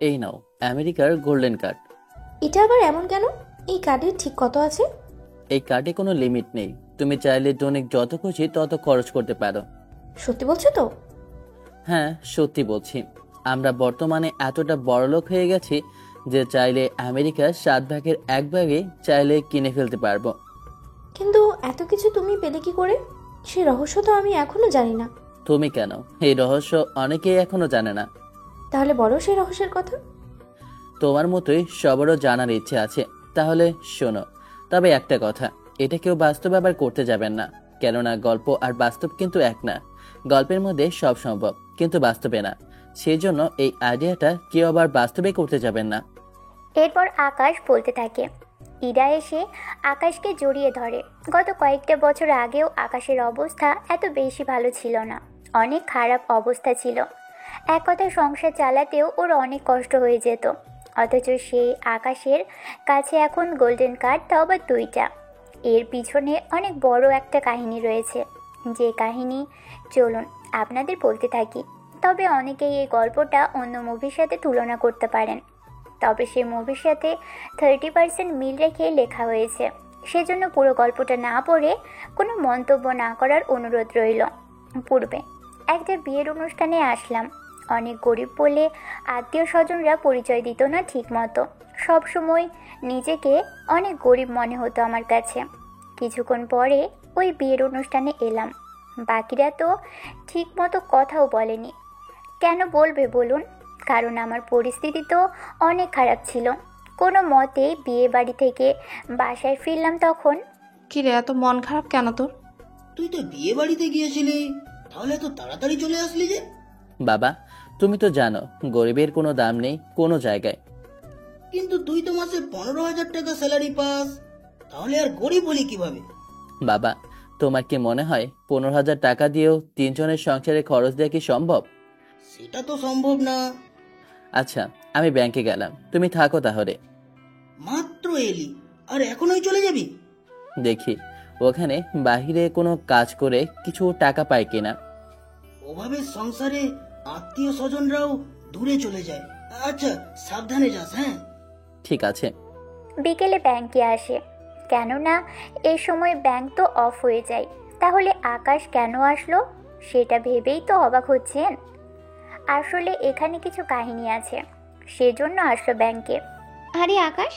এই নাও আমেরিকার golden card. এটা আবার এমন কেন? এই কার্ডের ঠিক কত আছে? এই কার্ডে কোনো লিমিট নেই, তুমি চাইলে দৈনিক যত খুশি তত খরচ করতে পারো। সত্যি বলছো তো? হ্যাঁ সত্যি বলছি। আমরা বর্তমানে এতটা বড়লোক হয়ে গেছি যে চাইলে আমেরিকার 7 ভাগের 1 ভাগে চাইলে কিনে ফেলতে পারবো। কিন্তু এত কিছু তুমি পেলে কি করে? সেই রহস্য তো আমি এখনো জানি না। তুমি কেন, এই রহস্য অনেকেই এখনো জানে না। তাহলে বলো সেই রহস্যের কথা। তোমার মতোই সবারও জানার ইচ্ছে আছে, তাহলে শোনো। তবে একটা কথা, এটা কেউ বাস্তবে আবার করতে যাবেন না, কেননা গল্প আর বাস্তব কিন্তু এক না। গল্পের মধ্যে সব সম্ভব, কিন্তু বাস্তবে না। সেই জন্য এই আইডিয়াটা কেউ আবার বাস্তবে করতে যাবেন না। এরপর আকাশ বলতে থাকে। ইরা এসে আকাশকে জড়িয়ে ধরে। গত কয়েকটা বছর আগেও আকাশের অবস্থা এত বেশি ভালো ছিল না, অনেক খারাপ অবস্থা ছিল। এক কথায় সংসার চালাতেও ওর অনেক কষ্ট হয়ে যেত। অথচ সেই আকাশের কাছে এখন গোল্ডেন কার্ড, তাও আবার 2টা। এর পিছনে অনেক বড় একটা কাহিনী রয়েছে, যে কাহিনী চলুন আপনাদের বলতে থাকি। তবে অনেকেই এই গল্পটা অন্য মুভির সাথে তুলনা করতে পারেন, তবে সেই মুভির সাথে 30% মিল রেখে লেখা হয়েছে। সেজন্য পুরো গল্পটা না পড়ে কোনো মন্তব্য না করার অনুরোধ রইল। পূর্বে একটা বিয়ের অনুষ্ঠানে আসলাম। অনেক গরিব বলে আত্মীয় স্বজনরা পরিচয় দিত না ঠিক মতো। সবসময় নিজেকে অনেক গরিব মনে হতো আমার কাছে। কিছুক্ষণ পরে ওই বিয়ের অনুষ্ঠানে এলাম। বাকিরা তো ঠিক মতো কথাও বলেনি। কেন বলবে বলুন? কারণ আমার পরিস্থিতি তো অনেক খারাপ ছিল। কোনো মতেই বিয়ে বাড়ি থেকে বাসায় ফিরলাম তখন। কিরে, এত মন খারাপ কেন তোর? তুই তো বিয়ে বাড়িতে গিয়েছিলি, তাহলে এত তাড়াতাড়ি চলে আসলি যে? বাবা, তুমি তো জানো গরিবের কোনো দাম নেই কোনো জায়গায়। কিন্তু তুই তো মাসে 15,000 টাকা স্যালারি পাস, তাহলে আর গরিব হলি কিভাবে? বাবা, তোমার কি মনে হয় 15,000 টাকা দিয়েও 3 জনের সংসারে খরচ দেওয়া কি সম্ভব? সেটা তো সম্ভব না। আচ্ছা, আমি ব্যাংকে গেলাম, তুমি থাকো তাহলে। মাত্র এলি আর এখনই চলে যাবি? দেখি ওখানে বাহিরে কোনো কাজ করে কিছু টাকা পাই কিনা। ওভাবে সংসারে আত্মীয় স্বজনরাও দূরে চলে যায়। আচ্ছা, সাবধানে যাস। হ্যাঁ, ঠিক আছে। বিকেলে ব্যাংকে আসে, কেননা এই সময় ব্যাংক তো অফ হয়ে যায়। তাহলে আকাশ কেন আসলো সেটা ভেবেই তো অবাক হচ্ছেন। আসলে এখানে কিছু কাহিনী আছে, সেজন্য আসলো ব্যাংকে। আরে আকাশ,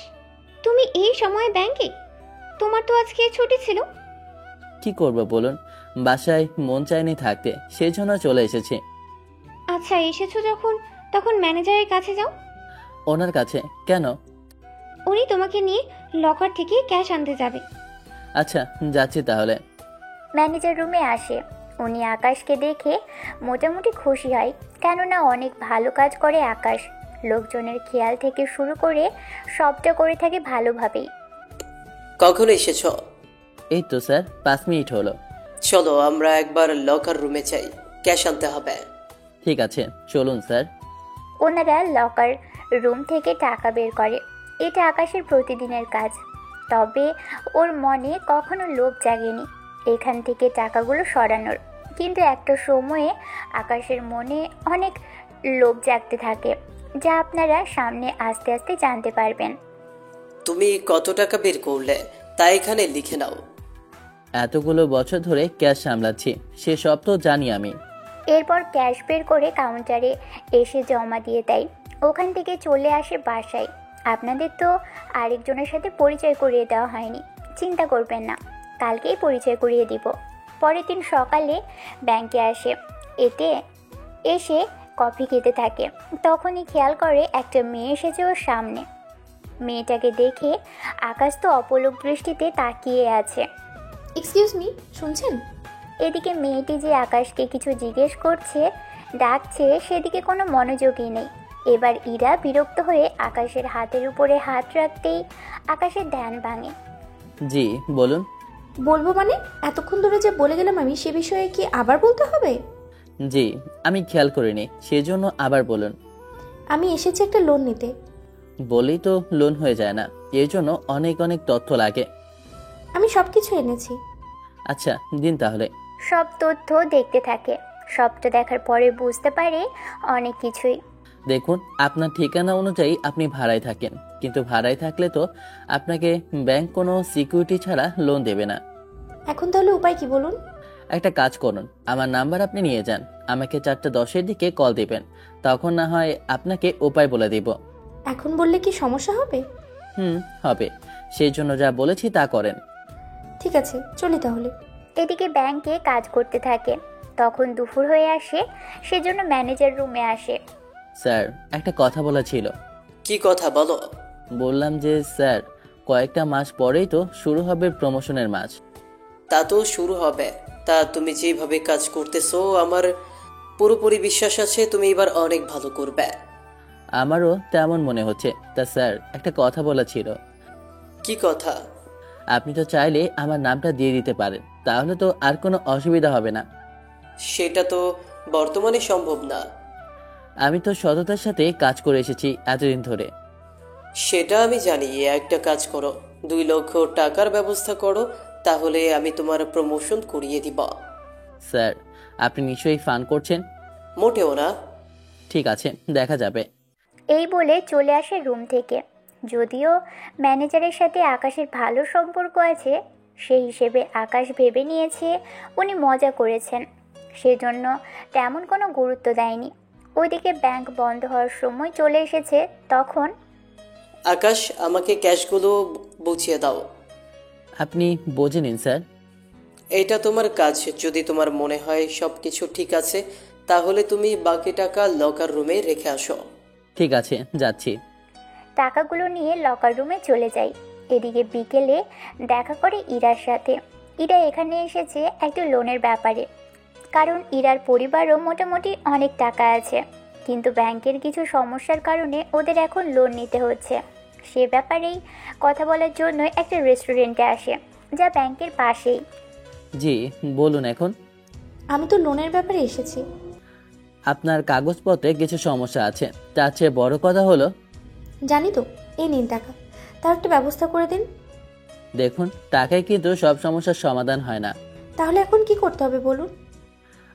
তুমি এই সময়ে ব্যাংকে? তোমার তো আজকে ছুটি ছিল। কি করব বলুন, বাসায় মন চায়নি থাকতে, সেই জন্য চলে এসেছি। আচ্ছা, এসেছো যখন তখন ম্যানেজারের কাছে যাও। ওনার কাছে কেন? উনি তোমাকে নিয়ে লকার থেকে ক্যাশ আনতে যাবে। আচ্ছা, যাচ্ছি তাহলে। ম্যানেজার রুমে আসে। উনি আকাশকে দেখে মোটামুটি খুশি হয়, কেননা অনেক ভালো কাজ করে আকাশ। লোকজনের খেয়াল থেকে শুরু করে সবটা করে থাকে ভালোভাবেই। কখন এসেছ? এই তো স্যার, 5 মিনিট হলো। চলো আমরা একবার লকার রুমে যাই, ক্যাশ আনতে হবে। ঠিক আছে, চলুন স্যার। ওনারা লকার রুম থেকে টাকা বের করে। এটা আকাশের প্রতিদিনের কাজ। তবে ওর মনে কখনো লোভ জাগেনি এখান থেকে টাকাগুলো সরানোর। কিন্তু একটা সময়ে আকাশের মনে অনেক লোভ জাগতে থাকে, যা আপনারা সামনে আস্তে আস্তে জানতে পারবেন। তুমি কত টাকা বের করলে তা এখানে লিখে নাও। এতগুলো বছর ধরে ক্যাশ সামলাচ্ছি, সে সব তো জানি আমি। এরপর ক্যাশ বের করে কাউন্টারে এসে জমা দিয়ে দেয়। ওখান থেকে চলে আসে বাসায়। আপনাদের তো আরেকজনের সাথে পরিচয় করিয়ে দেওয়া হয়নি, চিন্তা করবেন না, কালকেই পরিচয় করিয়ে দিব। পরের দিন সকালে ব্যাংকে আসে। এসে কফি খেতে থাকে। তখনই খেয়াল করে একটা মেয়ে এসেছে ওর সামনে। মেয়েটাকে দেখে আকাশ তো অপলক দৃষ্টিতে তাকিয়ে আছে। এক্সকিউজ মি, শুনছেন? এদিকে মেয়েটি যে আকাশকে কিছু জিজ্ঞেস করছে, ডাকছে, সেদিকে কোনো মনোযোগই নেই। এবার ইরা বিরক্ত হয়ে আকাশের হাতের উপরে হাত রাখতেই আকাশের ধ্যান ভাঙে। জি বলুন। বলবো মানে? এতক্ষণ ধরে যে বলে গেলাম আমি, সে বিষয়ে কি আবার বলতে হবে? জি, আমি খেয়াল করিনি, সেজন্য আবার বলুন। আমি এসেছি একটা লোন নিতে। বলেই তো লোন হয়ে যায় না, এর জন্য অনেক অনেক তথ্য লাগে। আমি সব কিছু এনেছি। আচ্ছা দিন তাহলে। সব তথ্য দেখতে থাকে। সবটা দেখার পরে বুঝতে পারে অনেক কিছুই। দেখুন, আপনার ঠিকানা অনুযায়ী আপনি ভাড়ায় থাকেন, কিন্তু ভাড়ায় থাকলে তো আপনাকে ব্যাংক কোনো সিকিউরিটি ছাড়া লোন দেবে না। এখন তাহলে উপায় কি বলুন? একটা কাজ করুন, আমার নাম্বার আপনি নিয়ে যান, আমাকে 4:10-এর দিকে কল দিবেন, তখন না হয় আপনাকে উপায় বলে দিব। এখন বললে কি সমস্যা হবে? হবে। সেই জন্য যা বলেছি তা করেন। ঠিক আছে, চলি তাহলে। এদিকে ব্যাংকে কাজ করতে থাকে। তখন দুপুর হয়ে আসে, সেজন্য ম্যানেজার রুমে আসে। স্যার, একটা কথা বলা ছিল। কি কথা বলো? বললাম যে স্যার, কয়েকটা মাস পরেই তো শুরু হবে প্রমোশনের মাস। তা তো শুরু হবে। তা তুমি যেভাবে কাজ করতেছো আমার পুরোপুরি বিশ্বাস আছে তুমি এবার অনেক ভালো করবে। আমারও তেমন মনে হচ্ছে। তা স্যার, একটা কথা বলা ছিল। কি কথা? আপনি তো চাইলে আমার নামটা দিয়ে দিতে পারেন, তাহলে তো আর কোনো অসুবিধা হবে না। সেটা তো বর্তমানে সম্ভব না। আমি তো সততার সাথে কাজ করে এসেছি এতদিন ধরে। সেটা আমি জানি। একটা কাজ করো, 2 লক্ষ টাকার ব্যবস্থা করো, তাহলে আমি তোমার প্রমোশন করিয়ে দিব। স্যার, আপনি নিশ্চয়ই ফান করছেন। মোটেও না। ঠিক আছে, দেখা যাবে। এই বলে চলে আসে রুম থেকে। যদিও ম্যানেজারের সাথে আকাশের ভালো সম্পর্ক আছে, সেই হিসেবে আকাশ ভেবে নিয়েছে উনি মজা করেছেন, সেজন্য তেমন কোনো গুরুত্ব দেয়নি। ওইদিকে ব্যাংক বন্ধ হওয়ার সময় চলে এসেছে। তখন আকাশ, আমাকে ক্যাশগুলো বুঝিয়ে দাও। আপনি বুঝে নিন স্যার। এটা তোমার কাজ। যদি তোমার মনে হয় সব কিছু ঠিক আছে, তাহলে তুমি বাকি টাকা লকার রুমে রেখে আসো। ঠিক আছে, যাচ্ছি। টাকাগুলো নিয়ে লকার রুমে চলে যায়। এদিকে বিকেলে দেখা করে ইরার সাথে। ইরা এখানে এসেছে একটা লোনের ব্যাপারে, কারণ ইরার পরিবারও মোটামুটি অনেক টাকা আছে, কিন্তু ব্যাংকের কিছু সমস্যার কারণে ওদের এখন লোন নিতে হচ্ছে। সে ব্যাপারেই কথা বলার জন্য একটা রেস্টুরেন্টে আসে, যা ব্যাংকের পাশেই। জি, বলুন এখন। আমি তো লোনের ব্যাপারে এসেছি। আপনার কাগজপত্রে কিছু সমস্যা আছে, তার চেয়ে বড় কথা হলো। জানি তো, এই নিন টাকা, তার একটা ব্যবস্থা করে দিন। দেখুন, টাকায় কিন্তু সব সমস্যার সমাধান হয় না। তাহলে এখন কি করতে হবে বলুন?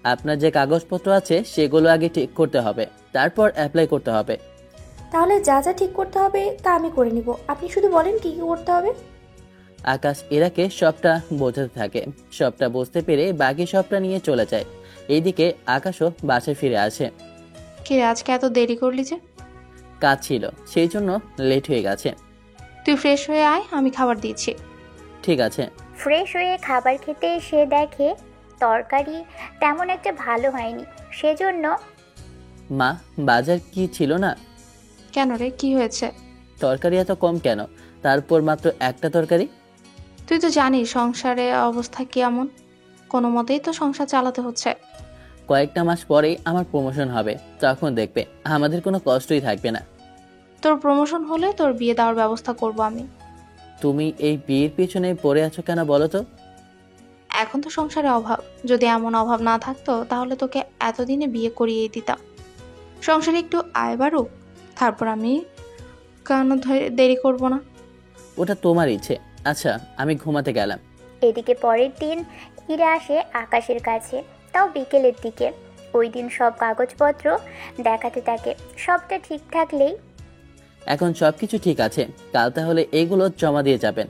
আপনার যে কাগজপত্র আছে সেগুলো আগে ঠিক করতে হবে, তারপর অ্যাপ্লাই করতে হবে। তাহলে যা যা ঠিক করতে হবে তা আমি করে নিব, আপনি শুধু বলেন কি কি করতে হবে। আকাশ এরাকে সবটা বোঝাতে থাকে। সবটা বুঝতে পেরে বাকি সবটা নিয়ে চলে যায়। এইদিকে আকাশও বাসায় ফিরে আসে। কিরে, আজকে এত দেরি করলি যে? কাজ ছিল, সেই জন্য লেট হয়ে গেছে। তুই ফ্রেশ হয়ে আয়, আমি খাবার দিয়েছি। ঠিক আছে। ফ্রেশ হয়ে খাবার খেতে এসে দেখে তরকারি তেমন একটা ভালো হয়নি, সেজন্য মা, বাজার কি ছিল না? কেন রে, কি হয়েছে? তরকারি এত কম কেন? তারপর মাত্র একটা তরকারি। তুই তো জানিস সংসারে অবস্থা কেমন, কোনো মতেই তো সংসার চালাতে হচ্ছে। কয়েকটা মাস পরেই আমার প্রমোশন হবে, তখন দেখবে আমাদের কোনো কষ্টই থাকবে না। তোর প্রমোশন হলে তোর বিয়ে দেওয়ার ব্যবস্থা করব আমি। তুমি এই বিয়ের পিছনে পড়ে আছো কেন বলো তো? এখন তো সংসারে অভাব, যদি এমন অভাব না থাকতো তাহলে তোকে এতদিনে বিয়ে করিয়ে দিতাম। সংসারে একটু আয় বাড়ুক, তারপর আমি কেন দেরি করব না। ওটা তোমার ইচ্ছে। আচ্ছা, আমি ঘুমাতে গেলাম। এদিকে পরের দিন ইরা আসে আকাশের কাছে, তাও বিকেলের দিকে। ওই দিন সব কাগজপত্র দেখাতে থাকে। সবটা ঠিক থাকলেই এখন সবকিছু ঠিক আছে, কাল তাহলে এইগুলো জমা দিয়ে যাবেন।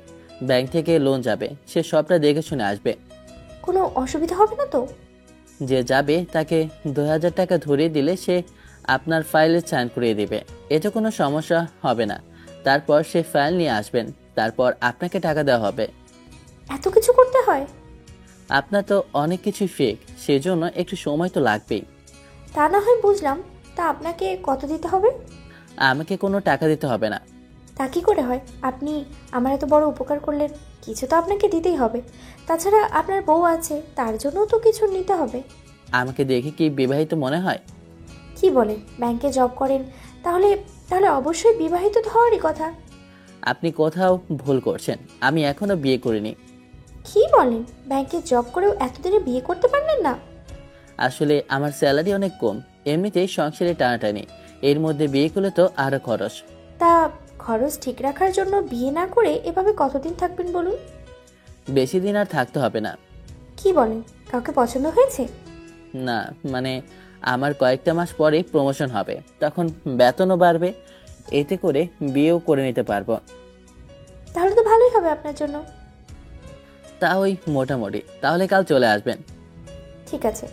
ব্যাংক থেকে লোন যাবে, সে সবটা দেখে শুনে আসবে। কোনো অসুবিধা হবে না তো? যে যাবে তাকে 2000 টাকা ধরিয়ে দিলে সে আপনার ফাইলে সাইন করিয়ে দেবে, এতে কোনো সমস্যা হবে না। তারপর সে ফাইল নিয়ে আসবেন, তারপর আপনাকে টাকা দেওয়া হবে। এত কিছু করতে হয়? আপনার তো অনেক কিছু ফেক, সেজন্য একটু সময় তো লাগবেই। তা না হয় বুঝলাম, তা আপনাকে কত দিতে হবে? আমাকে কোনো টাকা দিতে হবে না। তা কি করে হয়? আপনি আমার এত বড় উপকার করলেন, কিছু তো আপনাকে দিতেই হবে। তাছাড়া আপনার বউ আছে, তার জন্যও তো কিছু নিতে হবে। আমাকে দেখে কি বিবাহিত মনে হয়? কি বলেন, ব্যাংকে জব করেন, তাহলে তাহলে অবশ্যই বিবাহিত তো হওয়ারই কথা। আপনি কোথাও ভুল করছেন, আমি এখনো বিয়ে করিনি। কি বলেন, ব্যাংকে জব করেও এতদিনে বিয়ে করতে পারলেন না? আসলে আমার স্যালারি অনেক কম, এমনিতেই সংসারে টানাটানি, এর মধ্যে বিয়ে করলে তো আরো খরচ। তা খরচ ঠিক রাখার জন্য বিয়ে না করে এভাবে কতদিন থাকবেন বলুন? বেশি দিন আর থাকতে হবে না। কি বলেন, কাউকে পছন্দ হয়েছে? না, মানে আমার কয়েকটা মাস পরে প্রমোশন হবে, তখন বেতনও বাড়বে, এতে করে বিয়েও করে নিতে পারবো। তাহলে তো ভালোই হবে আপনার জন্য। তা ওই মোটামুটি। তাহলে কাল চলে আসবেন। ঠিক আছে।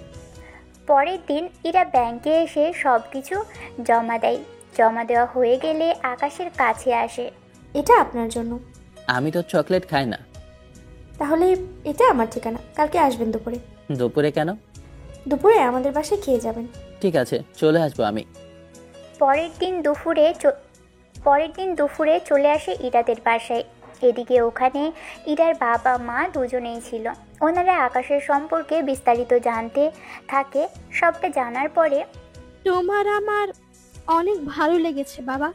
পরের দিন ইরা ব্যাংকে এসে সব কিছু জমা দেয়। জমা দেওয়া হয়ে গেলে আকাশের কাছে আসে। এটা আপনার জন্য। আমি তো চকলেট খাই না। তাহলে এটা আমার ঠিকানা, কালকে আসবেন দুপুরে। দুপুরে কেন? দুপুরে আমাদের বাসায় খেয়ে যাবেন। ঠিক আছে, চলে আসবো আমি। পরের দিন দুপুরে চলে আসে ইরাদের বাসায়। এদিকে ওখানে ইরার বাবা মা দুজনেই ছিল। ওনারা আকাশের সম্পর্কে বিস্তারিত জানতে থাকে। সবটা জানার পরে তোমার আমার অনেক ভালো লেগেছে বাবা,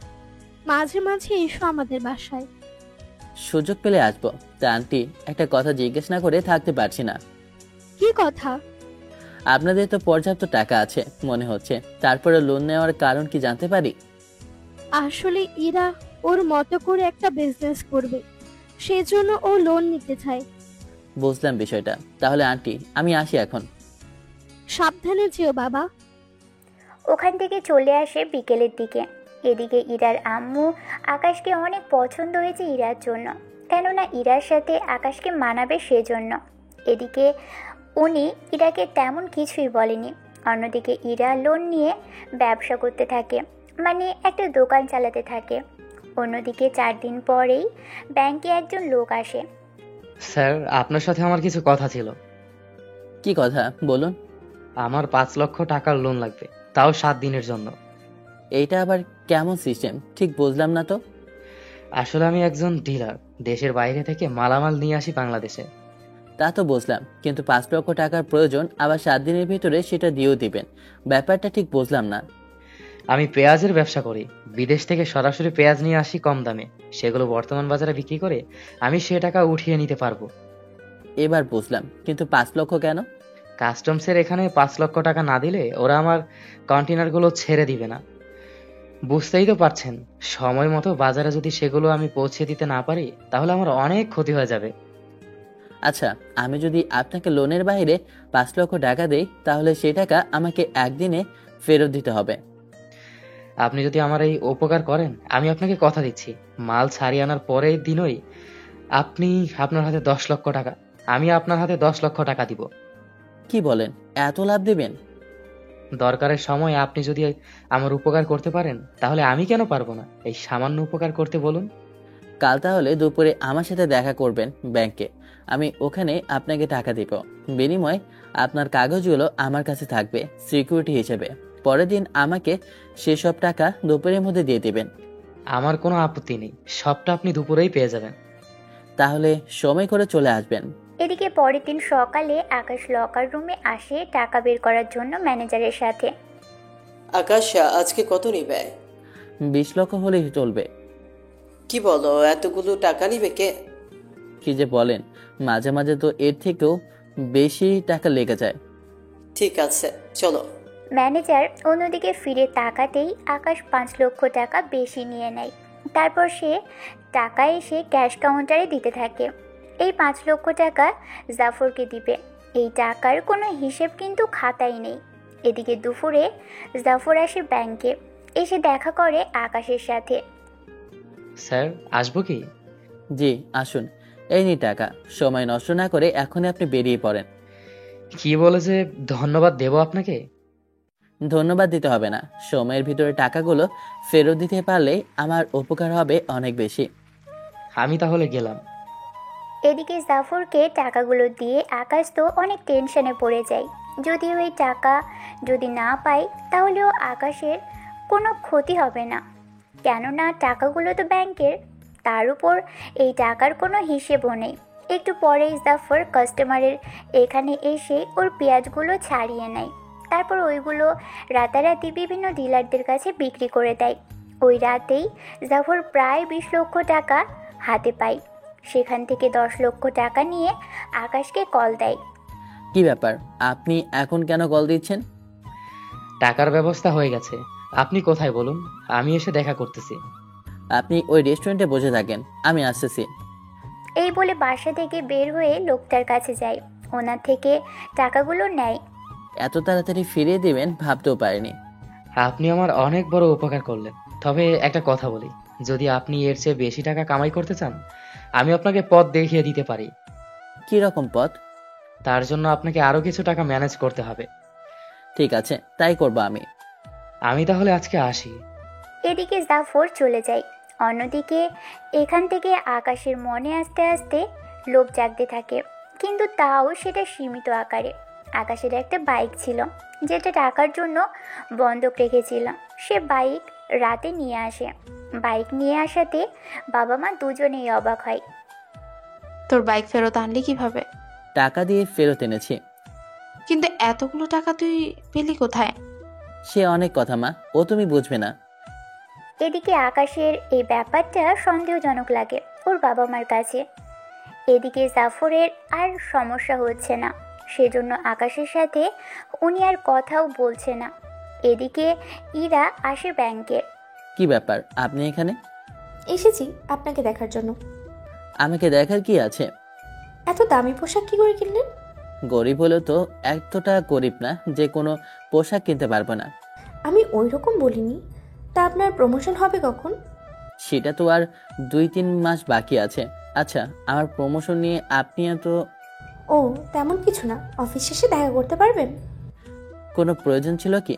মাঝে মাঝে এসো আমাদের বাসায়। সুযোগ পেলে আসবো। তা আন্টি, একটা কথা জিজ্ঞেস না করে থাকতে পারছি না। কি কথা? আপনাদের তো পর্যাপ্ত টাকা আছে মনে হচ্ছে, তারপরে লোন নেওয়ার কারণ কি জানতে পারি? আসলে ইরা ওর মতো করে একটা বিজনেস করবে, সেজন্য ও লোন নিতে চায়। বুঝলাম বিষয়টা। তাহলে আন্টি, আমি আসি এখন। সাবধানে যেও বাবা। ওখান থেকে চলে আসে বিকেলের দিকে। এদিকে ইরার আম্মু আকাশকে অনেক পছন্দ হয়েছে ইরার জন্য, কেননা ইরার সাথে আকাশকে মানাবে সেজন্য। এদিকে উনি ইরাকে তেমন কিছুই বলেনি। অন্যদিকে ইরা লোন নিয়ে ব্যবসা করতে থাকে, মানে একটা দোকান চালাতে থাকে। অন্যদিকে 4 দিন পরেই ব্যাংকে একজন লোক আসে। স্যার, আপনার সাথে আমার কিছু কথা ছিল। কি কথা বলুন? আমার 5 লক্ষ টাকার লোন লাগবে, তাও 7 দিনের জন্য। এইটা আবার কেমন সিস্টেম, ঠিক বুঝলাম না তো। আসলে আমি একজন ডিলার, দেশের বাইরে থেকে মালামাল নিয়ে আসি বাংলাদেশে। তা তো বুঝলাম, কিন্তু 5 লক্ষ টাকার প্রয়োজন, আবার 7 দিনের ভিতরে সেটা দিয়েও দিবেন। ব্যাপারটা ঠিক বুঝলাম না। আমি পেঁয়াজের ব্যবসা করি, বিদেশ থেকে সরাসরি পেঁয়াজ নিয়ে আসি কম দামে, সেগুলো বর্তমান বাজারে বিক্রি করে আমি সে টাকা উঠিয়ে নিতে পারবো। এবার বুঝলাম, কিন্তু 5 লক্ষ কেন? কাস্টমসের এখানে 5 লক্ষ টাকা না দিলে ওরা আমার কন্টেনারগুলো ছেড়ে দিবে না। বুঝতেই তো পারছেন, সময় মতো বাজারে যদি সেগুলো আমি পৌঁছে দিতে না পারি তাহলে আমার অনেক ক্ষতি হয়ে যাবে। আচ্ছা, আমি যদি আপনাকে লোনের বাইরে 5 লক্ষ টাকা দেই, তাহলে সেই টাকা আমাকে একদিনে ফেরত দিতে হবে। আপনি যদি আমার এই উপকার করেন, আমি আপনাকে কথা দিচ্ছি, মাল ছাড়িয়ে আনার পরের দিনই আপনার হাতে 10 লক্ষ টাকা, আমি আপনার হাতে 10 লক্ষ টাকা দিব। কি বলেন, এত লাভ দিবেন? দরকারের সময় আপনি যদি আমার উপকার করতে পারেন, তাহলে আমি কেন পারবো না এই সামান্য উপকার করতে বলুন। কাল তাহলে দুপুরে আমার সাথে দেখা করবেন ব্যাংকে। আমি ওখানে আপনাকে টাকা দিব। বিনিময়ে আপনার কাগজগুলো আমার কাছে থাকবে সিকিউরিটি হিসেবে। পরের দিন আমাকে সেসব টাকা দুপুরের মধ্যে দিয়ে দিবেন। আমার কোনো আপত্তি নেই, সবটা আপনি দুপুরেই পেয়ে যাবেন। তাহলে সময় করে চলে আসবেন। এদিকে পরের দিন সকালে আকাশ লকার রুমে আসে টাকা বের করার জন্য ম্যানেজারের সাথে। আকাশ, আজকে কত নিবে? 20 লক্ষ হলেই চলবে। কি বলো, এতগুলো টাকা নিবে কে? কি যে বলেন, মাঝে মাঝে তো এর থেকেও বেশি টাকা লেগে যায়। ঠিক আছে, চলো। ম্যানেজার অন্যদিকে ফিরে তাকাতেই আকাশ 5 লক্ষ টাকা বেশি নিয়ে নেয়। তারপর সে টাকা এসে ক্যাশ কাউন্টারে দিতে থাকে। এই 5 লক্ষ টাকা জাফরকে দিবে। এই টাকার কোনো হিসেব কিন্তু খাতায় নেই। এদিকে দুপুরে জাফর আসে ব্যাংকে, এসে দেখা করে আকাশের সাথে। স্যার, আসবো কি? জি আসুন, এই নিন টাকা। সময় নষ্ট না করে এখনই আপনি বেরিয়ে পড়েন। কি বলে যে ধন্যবাদ দেব আপনাকে? ধন্যবাদ দিতে হবে না, সময়ের ভিতরে টাকাগুলো ফেরত দিতে পারলে আমার উপকার হবে অনেক বেশি। আমি তাহলে গেলাম। এদিকে জাফরকে টাকাগুলো দিয়ে আকাশ তো অনেক টেনশনে পড়ে যায়। যদিও এই টাকা যদি না পায় তাহলেও আকাশের কোনো ক্ষতি হবে না, কেননা টাকাগুলো তো ব্যাংকের। তার উপর এই টাকার কোনো হিসেবও নেই। একটু পরেই জাফর কাস্টমারের এখানে এসে ওর পেঁয়াজগুলো ছাড়িয়ে নেয়। তারপর ওইগুলো রাতারাতি বিভিন্ন ডিলারদের কাছে বিক্রি করে দেয়। ওই রাতেই জাফর প্রায় 20 লক্ষ টাকা হাতে পায়। সেখান থেকে 10 লক্ষ টাকা নিয়ে আকাশকে কল দেয়। কি ব্যাপার, আপনি এখন কেন কল দিচ্ছেন? টাকার ব্যবস্থা হয়ে গেছে, আপনি কোথায় বলুন, আমি এসে দেখা করতেছি। আপনি ওই রেস্টুরেন্টে বসে থাকেন, আমি আসতেছি। এই বলে বাসা থেকে বের হয়ে লোকটার কাছে যায়, ওনার থেকে টাকাগুলো নেয়। এত তাড়াতাড়ি ফিরিয়ে দিবেন ভাবতেও পারিনি। আপনি আমার অনেক বড় উপকার করলেন। তবে একটা কথা বলি, যদি আপনি এর চেয়ে বেশি টাকা কামাই করতে চান, আমি আপনাকে পথ দেখিয়ে দিতে পারি। কি রকম পথ? তার জন্য আপনাকে আরো কিছু টাকা ম্যানেজ করতে হবে। ঠিক আছে, তাই করবো আমি। আমি তাহলে আজকে আসি। এদিকে জাফর চলে যায়। অন্যদিকে এখান থেকে আকাশের মনে আস্তে আস্তে লোভ জাগতে থাকে, কিন্তু তাও সেটা সীমিত আকারে। আকাশের একটা বাইক ছিল যেটা টাকার জন্য বন্ধক রেখেছিল। সে বাইক রাতে নিয়ে আসে। বাইক নিয়ে আসাতে বাবা মা দুজনেই অবাক হয়। তোর বাইক ফেরত আনলি কিভাবে? টাকা দিয়ে ফেরত এনেছি। কিন্তু এতগুলো টাকা তুই পেলি কোথায়? সে অনেক কথা মা, ও তুমি বুঝবে না। এদিকে আকাশের এই ব্যাপারটা সন্দেহজনক লাগে ওর বাবা মার কাছে। এদিকে জাফরের আর সমস্যা হচ্ছে না, সেজন্য আকাশের সাথে উনি আর কথাও বলছে না। এদিকে ইরা আসে ব্যাংকে। কি ব্যাপার, আপনি এখানে? এসেছি আপনাকে দেখার জন্য। আমাকে দেখার কি আছে? এত দামি পোশাক কি করে কিনলেন? গরিব হলেও তো এতটা গরিব না যে কোনো পোশাক কিনতে পারবো না। আমি ওই রকম বলিনি। তা আপনার প্রমোশন হবে কখন? সেটা তো আর 2-3 মাস বাকি আছে। আচ্ছা, আমার প্রমোশন নিয়ে আপনি এত... ও তেমন কিছু না, অফিস শেষে দেখা করতে পারবেন? কোনো প্রয়োজন ছিল কি?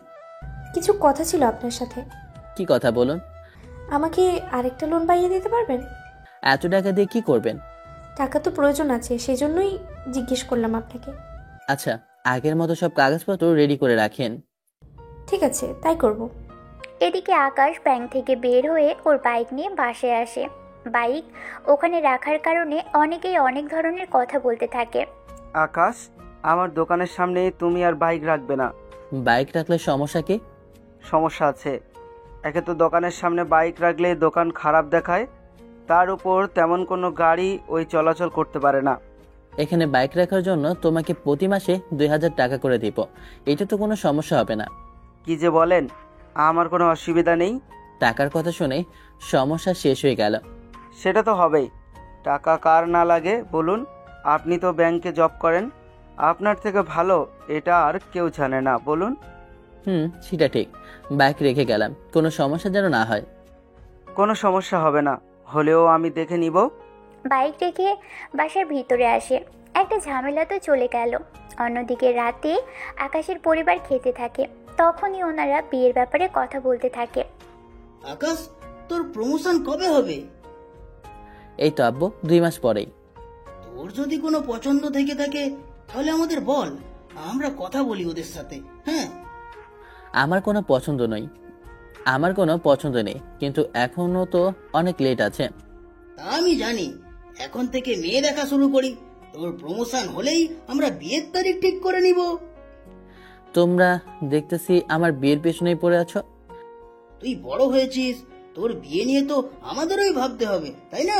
কিছু কথা ছিল আপনার সাথে। কি কথা বলুন। আমাকে আরেকটা লোন পাইয়ে দিতে পারবেন? এত টাকা দিয়ে কি করবেন? টাকা তো প্রয়োজন আছে, সেজন্যই জিজ্ঞেস করলাম আপনাকে। আচ্ছা, আগের মতো সব কাগজপত্র রেডি করে রাখেন। ঠিক আছে, তাই করব। এদিকে আকাশ ব্যাংক থেকে বের হয়ে ওর বাইক নিয়ে বাসায় আসে। বাইক ওখানে রাখার কারণে অনেকেই অনেক ধরনের কথা বলতে থাকে। আকাশ, আমার দোকানের সামনে তুমি আর বাইক রাখবে না। বাইক রাখলে সমস্যা কি? সমস্যা আছে। একে তো দোকানের সামনে বাইক রাখলে দোকান খারাপ দেখায়, তার উপর তেমন কোনো গাড়ি ওই চলাচল করতে পারে না। এখানে বাইক রাখার জন্য তোমাকে প্রতি মাসে 2000 টাকা করে দিব। এটা তো কোনো সমস্যা হবে না। কি যে বলেন, আমার কোনো অসুবিধা নেই। টাকার কথা শুনে সমস্যা শেষ হয়ে গেল। সেটা তো হবেই। টাকা কার না লাগে বলুন? আপনি তো ব্যাংকে জব করেন, আপনার থেকে ভালো এটা আর কেউ জানে না, বলুন। সেটা ঠিক। বাইক রেখে গেলাম, কোনো সমস্যা যেন না হয়। কোনো সমস্যা হবে না, হলেও আমি দেখে নিব। বাইক রেখে বাসার ভিতরে আসে। একটা ঝামেলা তো চলে গেল। অন্যদিকে রাতে আকাশের পরিবার খেতে থাকে। তখনই ওনারা বিয়ের ব্যাপারে কথা বলতে থাকে। আকাশ, তোর প্রমোশন কবে হবে? এই তো আব্বু, 2 মাস পরেই। তোর যদি কোনো পছন্দ থেকে থাকে তাহলে আমাদের বল, আমরা কথা বলি ওদের সাথে। হ্যাঁ, আমার কোনো পছন্দ নেই, কিন্তু এখনো তো অনেক লেট আছে। তা আমি জানি। এখন থেকে মেয়ে দেখা শুরু করি। তোর প্রমোশন হলেই আমরা বিয়ের তারিখ ঠিক করে নিব। তোমরা দেখতেছি আমার বিয়ের পেছনেই পড়ে আছো। তুই বড় হয়েছিস, তোর বিয়ে নিয়ে তো আমাদেরই ভাবতে হবে, তাই না?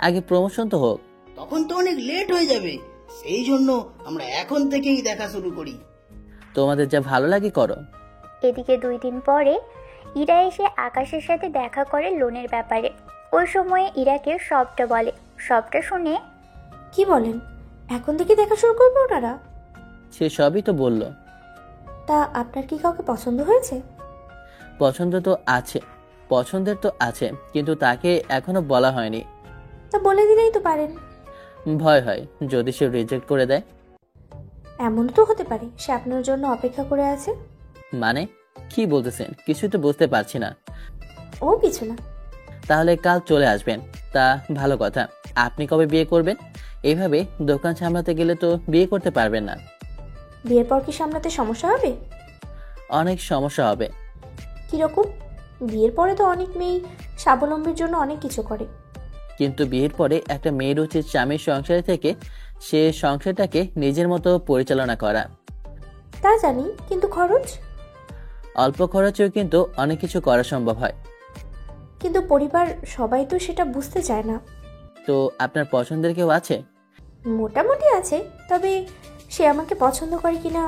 আগে প্রমোশন তো হোক। তখন তো অনেক লেট হয়ে যাবে। সেই জন্য আমরা এখন থেকেই দেখা শুরু করি। তোমাদের যা ভালো লাগে করো। এদিকে 2 দিন পরে ইরা এসে আকাশের সাথে দেখা করে লোনের ব্যাপারে। ওই সময়ে ইরাকে সবটা বলে। সবটা শুনে, কি বলেন, এখন থেকে দেখা শুরু করবে ওনারা? সে সবই তো বলল। তা আপনার কি কাউকে পছন্দ হয়েছে? পছন্দের তো আছে, কিন্তু তাকে এখনো বলা হয়নি। তা বলে দিলেই তো পারেন। ভয় হয় যদি সে রিজেক্ট করে দেয়। এমন তো হতে পারে সে আপনার জন্য অপেক্ষা করে আছে। মানে কি বলতেছেন? কিছুই তো বুঝতে পারছি না। ও কিছু না। তাহলে কাল চলে আসবেন। তা ভালো কথা। আপনি কবে বিয়ে করবেন? এইভাবে দোকান সামলাতে গেলে তো বিয়ে করতে পারবেন না। বিয়ের পর কি সামলাতে সমস্যা হবে? অনেক সমস্যা হবে। কিরকম? বিয়ের পরে তো অনেক মেয়ে স্বাবলম্বীর জন্য অনেক কিছু করে। কিন্তু বিয়ের পরে একটা মেয়ের উচিত স্বামীর সংসারে থেকে সে সংসারটাকে নিজের মতো পরিচালনা করা। তা জানি, কিন্তু খরচ? অল্প খরচেও কিন্তু অনেক কিছু করা সম্ভব হয়। কিন্তু পরিবার সবাই তো সেটা বুঝতে চায় না। তো আপনার পছন্দের কেউ আছে? মোটামুটি আছে, তবে সে আমাকে পছন্দ করে কিনা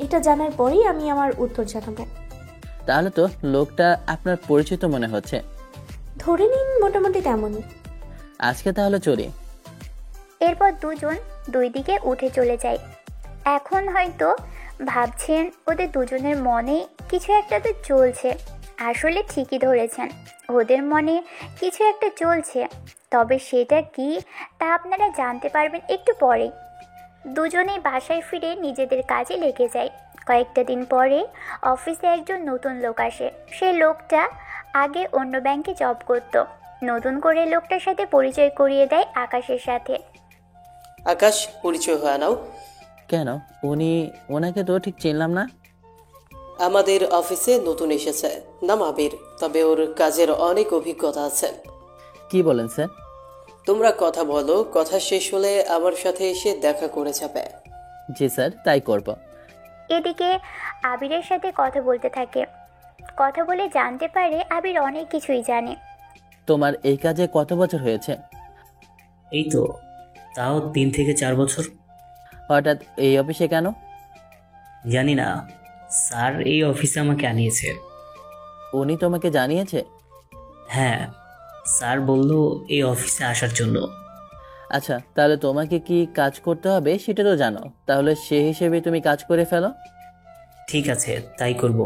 এটা জানার পরেই আমি আমার উত্তর জানাবো। তাহলে তো লোকটা আপনার পরিচিত মনে হচ্ছে। ধরে নিন মোটামুটি তেমনই। আজকে তাহলে চলি। এরপর দুজন 2 দিকে উঠে চলে যায়। এখন হয়তো ভাবছেন ওদের দুজনের মনে কিছু একটা তো চলছে। আসলে ঠিকই ধরেছেন, ওদের মনে কিছু একটা চলছে, তবে সেটা কি তা আপনারা জানতে পারবেন একটু পরেই। দুজনেই বাসায় ফিরে নিজেদের কাজে লেগে যায়। কয়েকটা দিন পরে অফিসে একজন নতুন লোক আসে। সেই লোকটা আগে অন্য ব্যাংকে জব করত। নতুন করে লোকটার সাথে পরিচয় করিয়ে দেয় আকাশের সাথে। আকাশ, পরিচয় হয়ে নাও। কেন? ওনাকে তো ঠিক চিনলাম না। আমাদের অফিসে নতুন এসেছে, নাম আবির, তবে ওর কাজের অনেক অভিজ্ঞতা আছে। কি বলেন স্যার? তোমরা কথা বলো, কথা শেষ হলে আমার সাথে এসে দেখা করে যাবে। জি স্যার, তাই করব। এদিকে আবিরের সাথে কথা বলতে থাকে। কথা বলে জানতে পারে আবির অনেক কিছুই জানে। তোমার এই কাজে কত বছর হয়েছে? এই তো তাও 3 থেকে 4 বছর। হঠাৎ এই অফিসে কেন? জানি না, স্যার এই অফিসে আমাকে আনিয়েছে। উনি তোমাকে জানিয়েছে? হ্যাঁ, স্যার বলল এই অফিসে আসার জন্য। আচ্ছা, তাহলে তোমাকে কি কাজ করতে হবে সেটা তো জানো, তাহলে সে হিসেবে তুমি কাজ করে ফেলো। ঠিক আছে, তাই করব।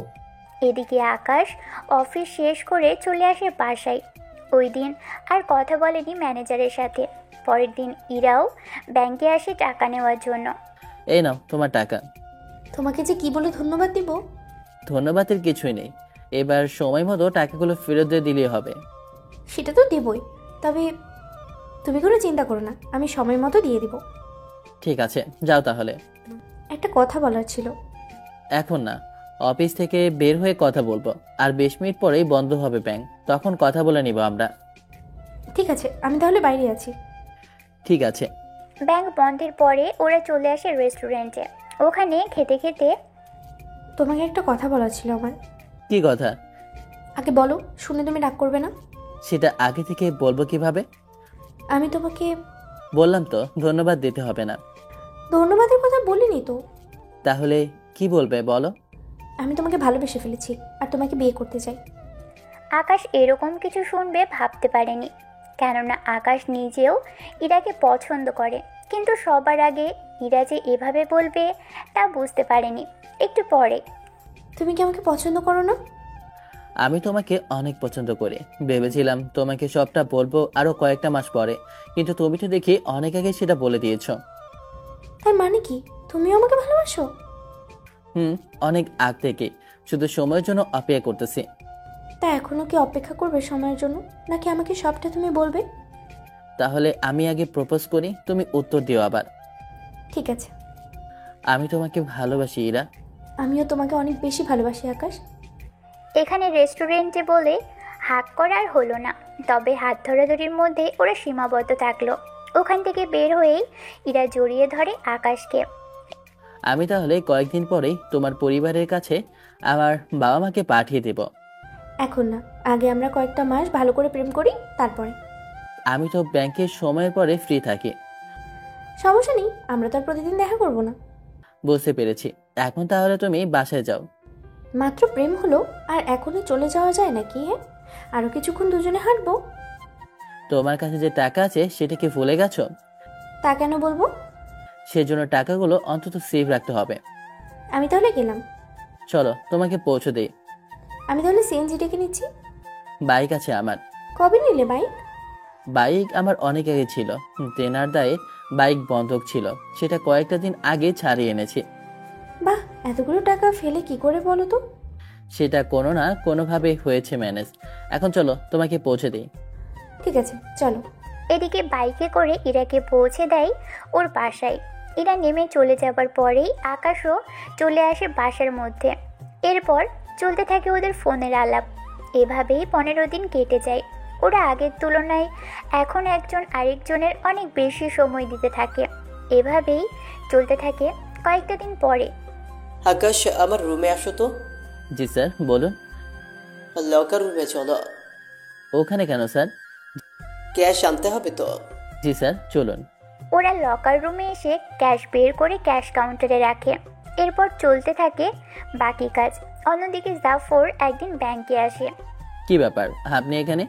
এদিকে আকাশ অফিস শেষ করে চলে আসে বাসায়। ওই দিন আর কথা বলেনি ম্যানেজারের সাথে। পরের দিন ইরাও ব্যাংকে আসে টাকা নেওয়ার জন্য। এই নাও তোমার টাকা। তোমাকে যে কি বলে ধন্যবাদ দিব। ধন্যবাদের কিছুই নেই, এবার সময় মতো টাকাগুলো ফেরত দিয়ে দিলেই হবে। সেটা তো দেবই, তবে তুমি কোনো চিন্তা করো না, আমি সময় মতো দিয়ে দিব। ঠিক আছে, যাও তাহলে। একটা কথা বলার ছিল। এখন না, অফিস থেকে বের হয়ে কথা বলবো। আর 20 মিনিট পরেই বন্ধ হবে ব্যাংক, তখন কথা বলে নিব আমরা। ঠিক আছে, আমি তাহলে বাইরে আছি। ঠিক আছে। ব্যাংক বন্ধের পরে ওরা চলে আসে রেস্টুরেন্টে। ওখানে খেতে খেতে তোমাকে একটা কথা বলার ছিল আমার। কি কথা? আগে বলো, শুনে তুমি রাগ করবে না? সেটা আগে থেকে বলবো কিভাবে? আমি তোমাকে বললাম তো ধন্যবাদ দিতে হবে না। ধন্যবাদের কথা বলিনি তো। তাহলে কি বলবে বলো? আমি তোমাকে ভালোবেসে ফেলেছি আর তোমাকে বিয়ে করতে চাই। আকাশ এরকম কিছু শুনবে ভাবতে পারেনি, কেননা আকাশ নিজেও ইরাকে পছন্দ করে। কিন্তু সবার আগে ইরা যে এভাবে বলবে তা বুঝতে পারেনি। একটু পরে, তুমি কি আমাকে পছন্দ করো না? আমি তোমাকে অনেক পছন্দ করি। ভেবেছিলাম তোমাকে সবটা বলবো আরো কয়েকটা মাস পরে, কিন্তু তুমি তো দেখি অনেক আগে সেটা বলে দিয়েছো। তার মানে কি তুমিও আমাকে ভালোবাসো? অনেক আগ থেকে, শুধু সময়ের জন্য অপেক্ষা করতেছি। তা এখনো কি অপেক্ষা করবে সময়ের জন্য, নাকি আমাকে সবটা তুমি বলবে? তাহলে আমি আগে প্রপোজ করি, তুমি উত্তর দিও আবার। ঠিক আছে। আমি তোমাকে ভালোবাসি ইরা। আমিও তোমাকে অনেক বেশি ভালোবাসি আকাশ। এখানে রেস্টুরেন্টে বলে হাত করার হলো না, তবে হাত ধরাধরির মধ্যে ওরা সীমাবদ্ধ থাকলো। ওখান থেকে বের হয়েই ইরা জড়িয়ে ধরে আকাশকে। আমি তাহলে কয়েকদিন পরেই তোমার পরিবারের কাছে আমার বাবা মাকে পাঠিয়ে দেব। এখন না, আগে আমরা কয়েকটা মাস ভালো করে প্রেম করি, তারপরে। আমি তো ব্যাংকের সময়ের পরে ফ্রি থাকি। সমস্যা নেই, আমরা তো আর প্রতিদিন দেখা করব না। বুঝতে পেরেছি, এখন তাহলে তুমি বাসায় যাও। মাত্র প্রেম হলো আর এখনই চলে যাওয়া যায় নাকি? হ্যাঁ, আরো কিছুক্ষণ দুজনে হাঁটবো। তোমার কাছে যে টাকা আছে সেটা কি ভুলে গেছো? তা কেন বলবো? সেজন্য টাকাগুলো অন্তত সেভ রাখতে হবে। আমি তাহলে গেলাম। চলো তোমাকে পৌঁছে দেই। আমি তাহলে সিএনজি ডেকে নিচ্ছি। বাইক আছে আমার। কবে নিলে বাইক? বাইক আমার অনেক আগে ছিল, ট্রেনার দায়ে বাইক বন্ধক ছিল, সেটা কয়েকটা দিন আগে ছাড়িয়ে এনেছি। বাহ, এতগুলো টাকা ফেলে কি করে বলো তো? সেটা কোনো না কোনোভাবে হয়েছে ম্যানেজ। এখন চলো তোমাকে পৌঁছে দিই। ঠিক আছে, চলো। এদিকে বাইকে করে ইরাকে পৌঁছে দেয় ওর বাসায়। ইরা নেমে চলে যাবার পরেই আকাশও চলে আসে বাসার মধ্যে। এরপর চলতে থাকে ওদের ফোনের আলাপ। এভাবেই 15 দিন কেটে যায়। ওরা আগের তুলনায় এখন একজন আরেকজনের অনেক বেশি সময় দিতে থাকে। এভাবেই চলতে থাকে কয়েকটা দিন পরে। আকাশ, আমার রুমে আসো তো। জি স্যার, বলুন। লকার রুমে চলো। ওখানে কেন স্যার? ক্যাশ আনতে হবে তো। জি স্যার, চলুন। ওরা লকার রুমে এসে ক্যাশ বের করে ক্যাশ কাউন্টারে রাখে। এরপর চলতে থাকে বাকি কাজ। অন্যদিকে জাফর একদিন ব্যাংকে আসে। কি ব্যাপার, আপনি এখানে?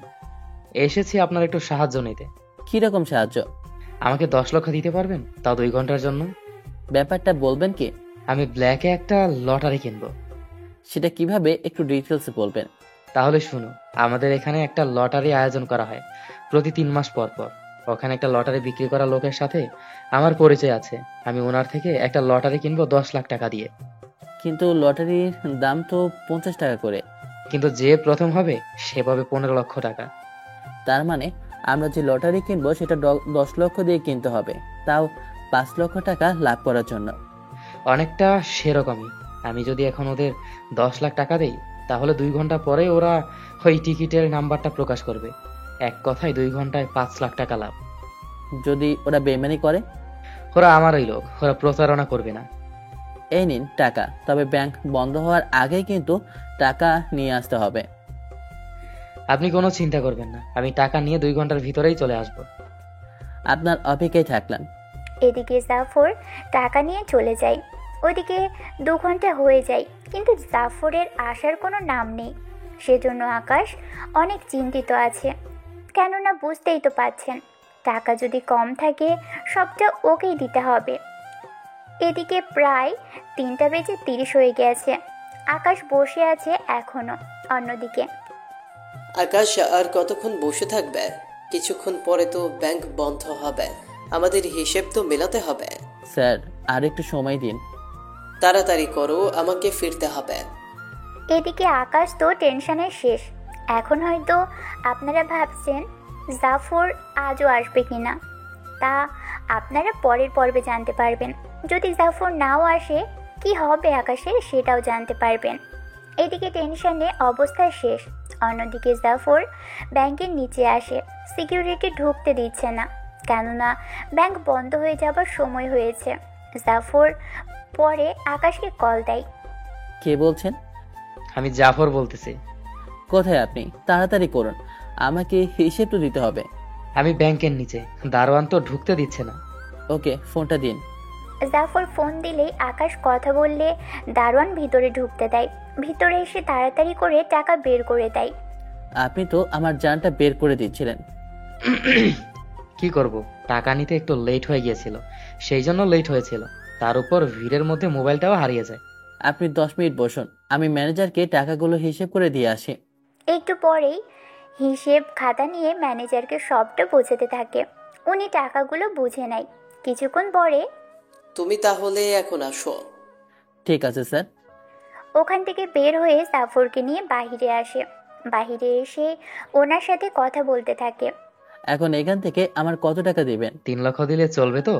এসেছি আপনার একটু সাহায্য নিতে। কিরকম সাহায্য? আমাকে 10 লক্ষ দিতে পারবেন, তাও 2 ঘন্টার জন্য? ব্যাপারটা বলবেন কি? আমি ব্ল্যাকে একটা লটারি কিনবো। সেটা কিভাবে একটু ডিটেলসে বলবেন? তাহলে শুনো, আমাদের এখানে একটা লটারি আয়োজন করা হয় প্রতি 3 মাস পর পর। ওখানে একটা লটারি বিক্রি করা লোকের সাথে আমার পরিচয় আছে। আমি ওনার থেকে একটা লটারি কিনবো 10 লাখ টাকা দিয়ে। কিন্তু লটারির দাম তো 50 টাকা করে। কিন্তু যে প্রথম হবে সে পাবে 15 লক্ষ টাকা। তার মানে আমরা যে লটারি কিনবো সেটা 10 লক্ষ দিয়ে কিনতে হবে, তাও 5 লক্ষ টাকা লাভ করার জন্য। অনেকটা সেরকমই। আমি যদি এখন ওদের 10 লাখ টাকা দেই, তাহলে 2 ঘন্টা পরে ওরা ওই টিকিটের নাম্বারটা প্রকাশ করবে। এক কথায় 2 ঘন্টায় 5 লাখ টাকা লাভ। যদি ওরা বেইমানি করে? ওরা আমারই লোক, ওরা প্রতারণা করবে না। এই নিন টাকা, তবে ব্যাংক বন্ধ হওয়ার আগেই কিন্তু টাকা নিয়ে আসতে হবে। আপনি কোনো চিন্তা করবেন না, আমি টাকা নিয়ে 2 ঘন্টার ভিতরেই চলে আসব। আপনার অপেক্ষায় থাকলাম। এদিকে জাফর টাকা নিয়ে চলে যায়। ওদিকে 2 ঘন্টা হয়ে যায়, কিন্তু জাফরের আসার কোনো নাম নেই। সেজন্য আকাশ অনেক চিন্তিত আছে, কেননা বুঝতেই তো পাচ্ছেন টাকা যদি কম থাকে সবটা ওকেই দিতে হবে। এদিকে প্রায় 3:30 হয়ে গেছে। আকাশ বসে আছে এখনো। অন্যদিকে আকাশ আর কতক্ষণ বসে থাকবে? কিছুক্ষণ পরে তো ব্যাংক বন্ধ হবে, আমাদের হিসেব তো মেলাতে হবে। স্যার, আর একটু সময় দিন। তাড়াতাড়ি করো, আমাকে ফিরতে হবে। এদিকে আকাশ তো টেনশনে শেষ। এখন হয়তো আপনারা ভাবছেন জাফর আজও আসবে কিনা, তা আপনারা পরের পর্বে জানতে পারবেন। যদি জাফর নাও আসে কি হবে আকাশের, সেটাও জানতে পারবেন। এদিকে টেনশনে অবস্থা শেষ। অন্যদিকে জাফর ব্যাংকের নিচে আসে। সিকিউরিটি ঢুকতে দিচ্ছে না, কেননা ব্যাংক বন্ধ হয়ে যাবার সময় হয়েছে। জাফর পরে আকাশকে কল দেয়। কে বলছেন? আমি জাফর বলতেছি। কোথায় আপনি? তাড়াতাড়ি করুন, আমাকে হিসেব তো দিতে হবে। আমি ব্যাংকের নিচে, দারোয়ান তো ঢুকতে দিচ্ছে না। ওকে, ফোনটা দিন। জাফর ফোন দিলেই আকাশ কথা বললে দারোয়ান ভিতরে ঢুকতে দেয়। ভিতরে এসে তাড়াতাড়ি করে টাকা বের করে দেয়। আপনি তো আমার জানটা বের করে দিচ্ছিলেন। কি করব, টাকা নিতে একটু লেট হয়ে গিয়েছিল, সেই জন্য লেট হয়েছিল। তার উপর ভিড়ের মধ্যে মোবাইলটাও হারিয়ে যায়। আপনি 10 মিনিট বসুন, আমি ম্যানেজারকে টাকাগুলো হিসেব করে দিয়ে আসি। একটু পরেই হিসেব খাতা নিয়ে ম্যানেজারকে সবটা বোঝাতে থাকে। উনি টাকাগুলো বুঝে নেয়। কিছুক্ষণ পরে তুমি তাহলে এখন আসো। ঠিক আছে স্যার। ওখান থেকে বের হয়ে জাফরকে নিয়ে বাহিরে আসে। বাহিরে এসে ওনার সাথে কথা বলতে থাকে। এখন এখান থেকে আমার কত টাকা দিবেন? 3 লক্ষ দিলে চলবে তো?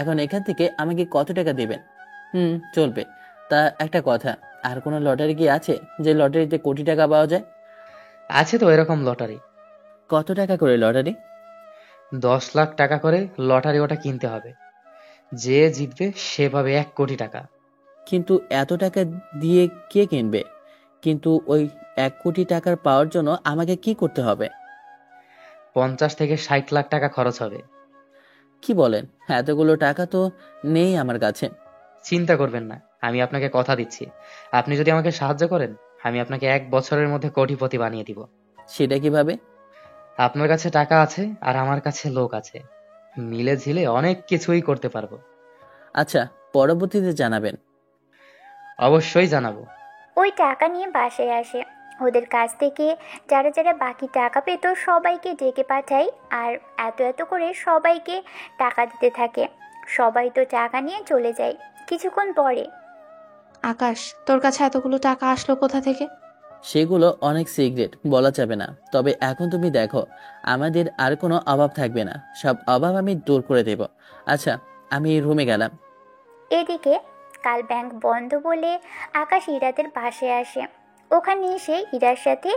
এখন এখান থেকে আমাকে কত টাকা দিবেন? চলবে। তা একটা কথা, আর কোনো লটারি কি আছে যে লটারিতে কোটি টাকা পাওয়া যায়? আছে তো এরকম লটারি। কত টাকা করে লটারি? 10 লাখ টাকা করে লটারি, ওটা কিনতে হবে। যে জিতবে সে পাবে 1 কোটি টাকা। কিন্তু এত টাকা দিয়ে কে কিনবে? কিন্তু ওই 1 কোটি টাকার পাওয়ার জন্য আমাকে কি করতে হবে? 50 থেকে 60 লাখ টাকা খরচ হবে। কি বলেন? এতগুলো টাকা তো নেই আমার কাছে। চিন্তা করবেন না, আমি আপনাকে কথা দিচ্ছি, আপনি যদি আমাকে সাহায্য করেন, আমি আপনাকে 1 বছরের মধ্যে কোটিপতি বানিয়ে দিব। সেটা কিভাবে? আপনার কাছে টাকা আছে আর আমার কাছে লোক আছে, মিলে ঝিলে অনেক কিছুই করতে পারবো। আচ্ছা, পরবর্তীতে জানাবেন। অবশ্যই জানাবো। ওই টাকা নিয়ে বাসায় আসে। ওদের কাছ থেকে যারা যারা বাকি টাকা পেত সবাইকে ডেকে পাঠায়, আর এত এত করে সবাইকে টাকা দিতে থাকে। সবাই তো টাকা নিয়ে চলে যায়। কিছুক্ষণ পরে আকাশ, তোর কাছে এতগুলো টাকা আসলো কোথা থেকে? সেগুলো অনেক সিক্রেট, বলা যাবে না। তবে এখন তুমি দেখো, আমাদের আর কোনো অভাব থাকবে না, সব অভাব আমি দূর করে দেব। আচ্ছা, আমি রুমে গেলাম। এদিকে কাল ব্যাংক বন্ধ বলে আকাশ ইরাদের বাসায় আসে। ওখানে এসে ইরার সাথে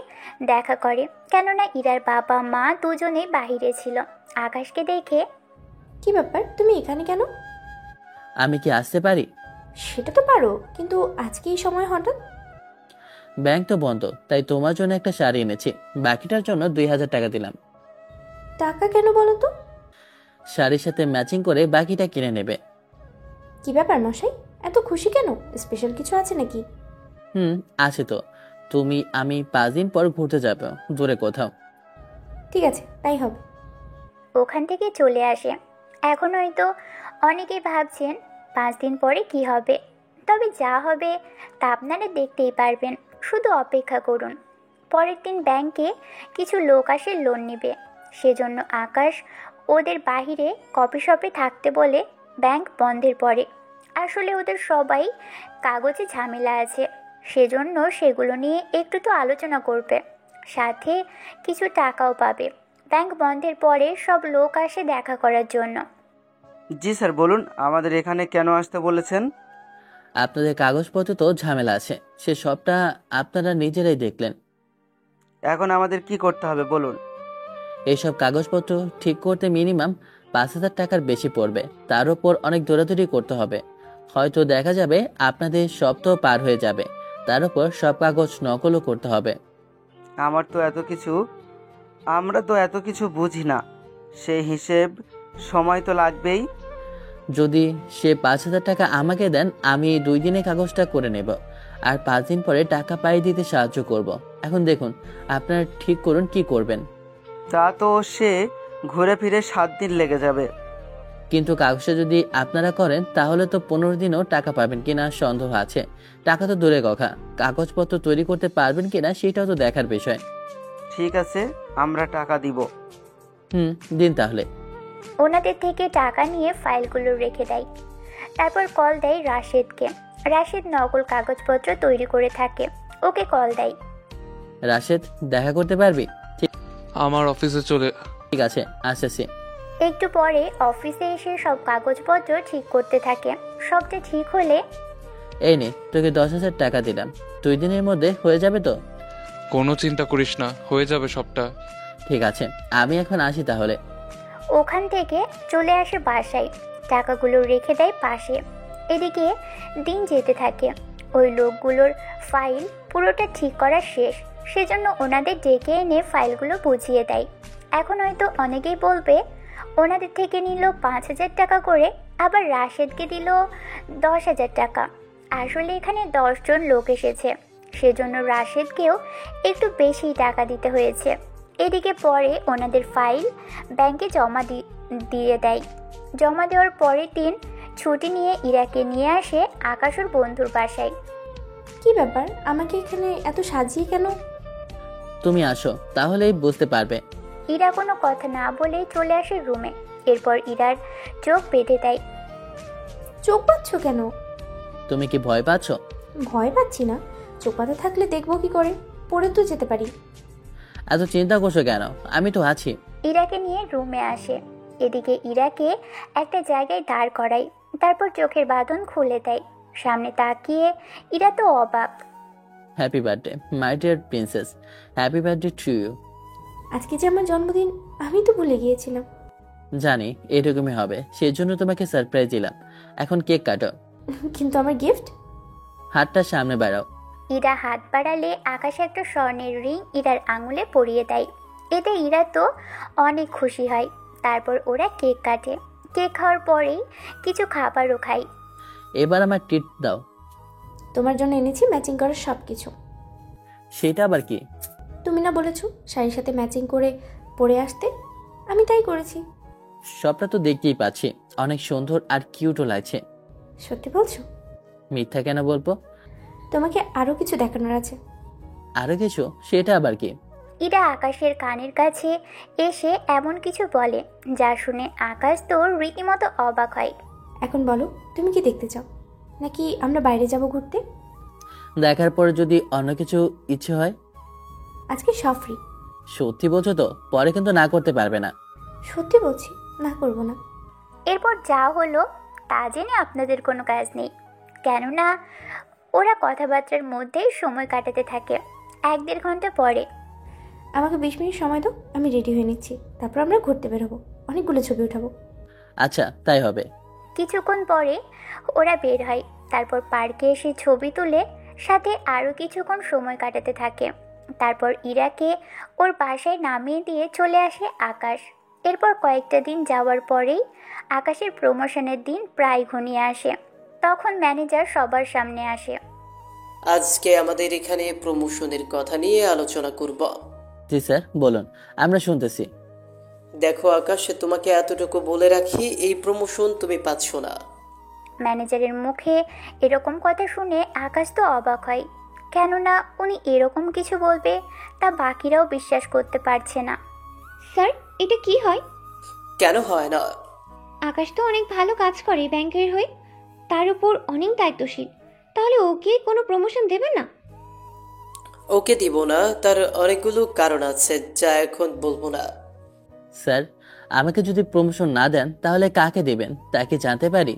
দেখা করে, কেননা ইরার বাবা মা দুজনেই বাহিরে ছিল। আকাশকে দেখে, কি ব্যাপার, তুমি এখানে কেন? আমি কি আসতে পারি? সেটা তো পারো, কিন্তু আজকে এই সময় হঠাৎ? ব্যাংক তো বন্ধ, তাই তোমার জন্য একটা শাড়ি এনেছি। বাকিটার জন্য 2000 টাকা দিলাম। টাকা কেন বলো তো? শাড়ির সাথে ম্যাচিং করে বাকিটা কিনে নেবে। কি ব্যাপার মশাই, এত খুশি কেন? স্পেশাল কিছু আছে নাকি? আছে তো। আমি 5 দিন পর ঘুরতে যাব, দূরে কোথাও। ঠিক আছে, তাই হবে। ওখান থেকে চলে আসে। এখন হয়তো অনেকেই ভাবছেন 5 দিন পরে কি হবে। তবে যা হবে তা আপনারা দেখতেই পারবেন, শুধু অপেক্ষা করুন। পরের দিন ব্যাংকে কিছু লোক আসে লোন নেবে। সেজন্য আকাশ ওদের বাহিরে কফি শপে থাকতে বলে ব্যাংক বন্ধের পরে। আসলে ওদের সবাই কাগজে ঝামেলা আছে, সেজন্য সেগুলো নিয়ে একটু তো আলোচনা করবে, সাথে কিছু টাকাও পাবে। ব্যাংক বন্ধের পরে সব লোক আসে দেখা করার জন্য। জি স্যার, বলুন আমাদের এখানে কেন আসতে বলেছেন? আপনাদের কাগজপত্র তো ঝামেলা আছে, সে সবটা আপনারা নিজেরাই দেখলেন। এখন আমাদের কি করতে হবে বলুন? এইসব কাগজপত্র ঠিক করতে মিনিমাম 5,000 টাকার বেশি পড়বে, তার উপর অনেক দৌড়াদৌড়ি করতে হবে। হয়তো দেখা যাবে আপনাদের সপ্তাহ পার হয়ে যাবে, তার উপর সব কাগজ নকলও করতে হবে। আমরা তো এত কিছু বুঝি না, সেই হিসেব সময় তো লাগবেই। যদি সে 5,000 টাকা আমাকে দেন, আমি 2 দিনে কাগজটা করে নেব, আর 5 দিন পরে টাকা পাইয়ে দিতে সাহায্য করব। এখন দেখুন, আপনারা ঠিক করুন কি করবেন। তা তো সে ঘুরে ফিরে 7 দিন লেগে যাবে। কিন্তু কাগজটা যদি আপনারা করেন তাহলে তো 15 দিনও টাকা পাবেন কিনা সন্দেহ আছে। টাকা তো দূরে কথা, কাগজপত্র তৈরি করতে পারবেন কিনা সেটাও তো দেখার বিষয়। ঠিক আছে, আমরা টাকা দিব। দিন তাহলে। ওনাদের থেকে টাকা নিয়ে ফাইলগুলো রেখে দেয়। তারপর কল দেয় রাশেদকে। রাশেদ নকল কাগজপত্র তৈরি করে থাকে, ওকে কল দেয়। রাশেদ, দেখা করতে পারবি? আমার অফিসে চলে। ঠিক আছে, আসতেছি। একটু পরে অফিসে এসে সব কাগজপত্র ঠিক করতে থাকে। সবটা ঠিক হলে, এই নে, তোকে 10,000 টাকা দিলাম, 2 দিনের মধ্যে হয়ে যাবে তো? কোনো চিন্তা করিস না, হয়ে যাবে সবটা। ঠিক আছে, আমি এখন আসি তাহলে। ওখান থেকে চলে আসে বাসায়, টাকাগুলো রেখে দেয় পাশে। এদিকে দিন যেতে থাকে। ওই লোকগুলোর ফাইল পুরোটা ঠিক করা শেষ, সেজন্য ওনাদের ডেকে এনে ফাইলগুলো বুঝিয়ে দেয়। এখন হয়তো অনেকেই বলবে ওনাদের থেকে নিল 5,000 টাকা করে, আবার রাশেদকে দিল 10,000 টাকা। আসলে এখানে 10 জন লোক এসেছে, সেজন্য রাশেদকেও একটু বেশি টাকা দিতে হয়েছে। এদিকে পরে ওনাদের ফাইল ব্যাংকে জমা দিয়ে দেয়। জমা দেওয়ার পরের দিন ছুটি নিয়ে ইরাকে নিয়ে আসে আকাশ ওর বন্ধুর বাসায়। কি ব্যাপার, আমাকে এখানে এত সাজিয়ে কেন? তুমি আসো, তাহলেই বুঝতে পারবে। ইরা কোনো কথা না বলে চলে আসে রুমে। এরপর ইরার চোখ বেঁধে দেয়। চোখ পাচ্ছ কেন? তুমি কি ভয় পাচ্ছ? ভয় পাচ্ছি না, চোখ পাতা থাকলে দেখবো কি করে, পড়ে তো যেতে পারি। এত চিন্তা করছো কেন? আমি তো আছি। ইরাকে নিয়ে রুমে আসে। এদিকে ইরাকে একটা জায়গায় দাঁড় করায়, তারপর চোখের বাঁধন খুলে দেয়। সামনে তাকিয়ে ইরা তো অবাক। Happy birthday my dear princess, happy birthday to you. আজকে যে আমার জন্মদিন, আমি তো ভুলে গিয়েছিলাম। জানি এরকমই হবে, সেজন্য তোমাকে সারপ্রাইজ দিলাম। এখন কেক কাটো। কিন্তু আমার গিফট? হাতটা সামনে বাড়াও। ইরা হাত বাড়ালে আকাশে একটা স্বর্ণের রিং ইরার আঙুলে পরিয়ে দেয়। এতে ইরা তো অনেক খুশি হয়। তারপর ওরা কেক কাটে। কেক খাওয়ার পরেই কিছু খাবারও খায়। এবার আমার ট্রিট দাও। তোমার জন্য এনেছি ম্যাচিং করার সব কিছু। সেটা আবার কি? তুমি না বলেছো শাড়ির সাথে ম্যাচিং করে পরে আসতে, আমি তাই করেছি। সবটা তো দেখতেই পাচ্ছি, অনেক সুন্দর আর কিউটও লাগছে। সত্যি বলছো? মিথ্যা কেন বলবো? তোমাকে আরো কিছু দেখানোর আছে। আরো কিছু? সেটা আবার কি? ইরা আকাশের কানের কাছে এসে এমন কিছু বলে যা শুনে আকাশ তো রীতিমতো অবাক হয়। এখন বলো, তুমি কি দেখতে চাও, নাকি আমরা বাইরে যাব ঘুরতে? দেখার পরে যদি অন্য কিছু ইচ্ছে হয়? আজকে সব ফ্রি। সত্যি বলছো তো? পরে কিন্তু না করতে পারবে না। সত্যি বলছি, না করব না। এরপর যা হলো তা জেনে আপনাদের কোনো কাজ নেই, কেননা ওরা কথাবার্তার মধ্যেই সময় কাটাতে থাকে। 1-1.5 ঘন্টা পরে, আমাকে 20 মিনিট সময় দাও, আমি রেডি হয়ে নিচ্ছি, তারপর আমরা ঘুরতে বেরোবো, অনেকগুলো ছবি উঠাবো। আচ্ছা, তাই হবে। কিছুক্ষণ পরে ওরা বের হয়। তারপর পার্কে এসে ছবি তুলে সাথে আরও কিছুক্ষণ সময় কাটাতে থাকে। তারপর ইরাকে ওর বাসায় নামিয়ে দিয়ে চলে আসে আকাশ। এরপর কয়েকটা দিন যাওয়ার পরেই আকাশের প্রমোশনের দিন প্রায় ঘনিয়ে আসে। তখন ম্যানেজার সবার সামনে আসে। আজকে আমাদের এখানে প্রমোশনের কথা নিয়ে আলোচনা করব। জি স্যার, বলুন, আমরা শুনতেছি। দেখো আকাশ, তোমাকে এতটুকু বলে রাখি, এই প্রমোশন তুমি পাচ্ছ না। ম্যানেজারের মুখে এরকম কথা শুনে আকাশ তো অবাক হয়, কেননা উনি এরকম কিছু বলবে তা বাকিরাও বিশ্বাস করতে পারছে না। স্যার, এটা কি হয়? কেন হয় না? আকাশ তো অনেক ভালো কাজ করে ব্যাংকের হয়ে, তার উপর অনেক দায়িত্বশীল, তাহলে ওকে কোনো প্রমোশন দেবে না? ওকে দিব না, তার অনেকগুলো কারণ আছে যা এখন বলবো না। স্যার, আমাকে যদি প্রমোশন না দেন তাহলে কাকে দেবেন তা কি জানতে পারি?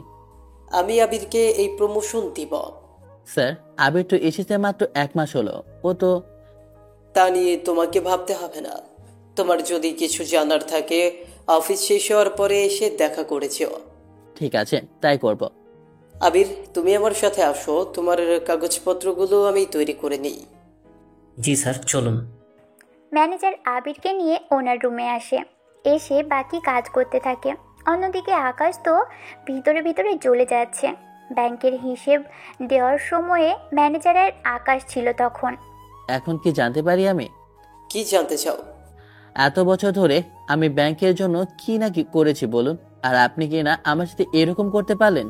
আমি আবিরকে এই প্রমোশন দিব। স্যার, আবির তো এসেছে মাত্র 1 মাস হলো, ও তো। তা নিয়ে তোমাকে ভাবতে হবে না। তোমার যদি কিছু জানার থাকে অফিস শেষ হওয়ার পরে এসে দেখা করেছো। ঠিক আছে, তাই করব। আবির, তুমি আমার সাথে আসো, তোমার কাগজপত্রগুলো আমি তৈরি করে নিই। জি স্যার, চলুন। ম্যানেজার আবিরকে নিয়ে ওনার রুমে আসে, এসে বাকি কাজ করতে থাকে। অন্যদিকে আকাশ তো ভিতরে ভিতরে জ্বলে যাচ্ছে। ব্যাংকের হিসেব দেওয়ার সময়ে ম্যানেজার আর আকাশ ছিল তখন। এখন কি জানতে পারি আমি? কি জানতে চাও? এত বছর ধরে আমি ব্যাংকের জন্য কি না কি করেছি বলুন, আর আপনি কি না আমার সাথে এরকম করতে পারলেন?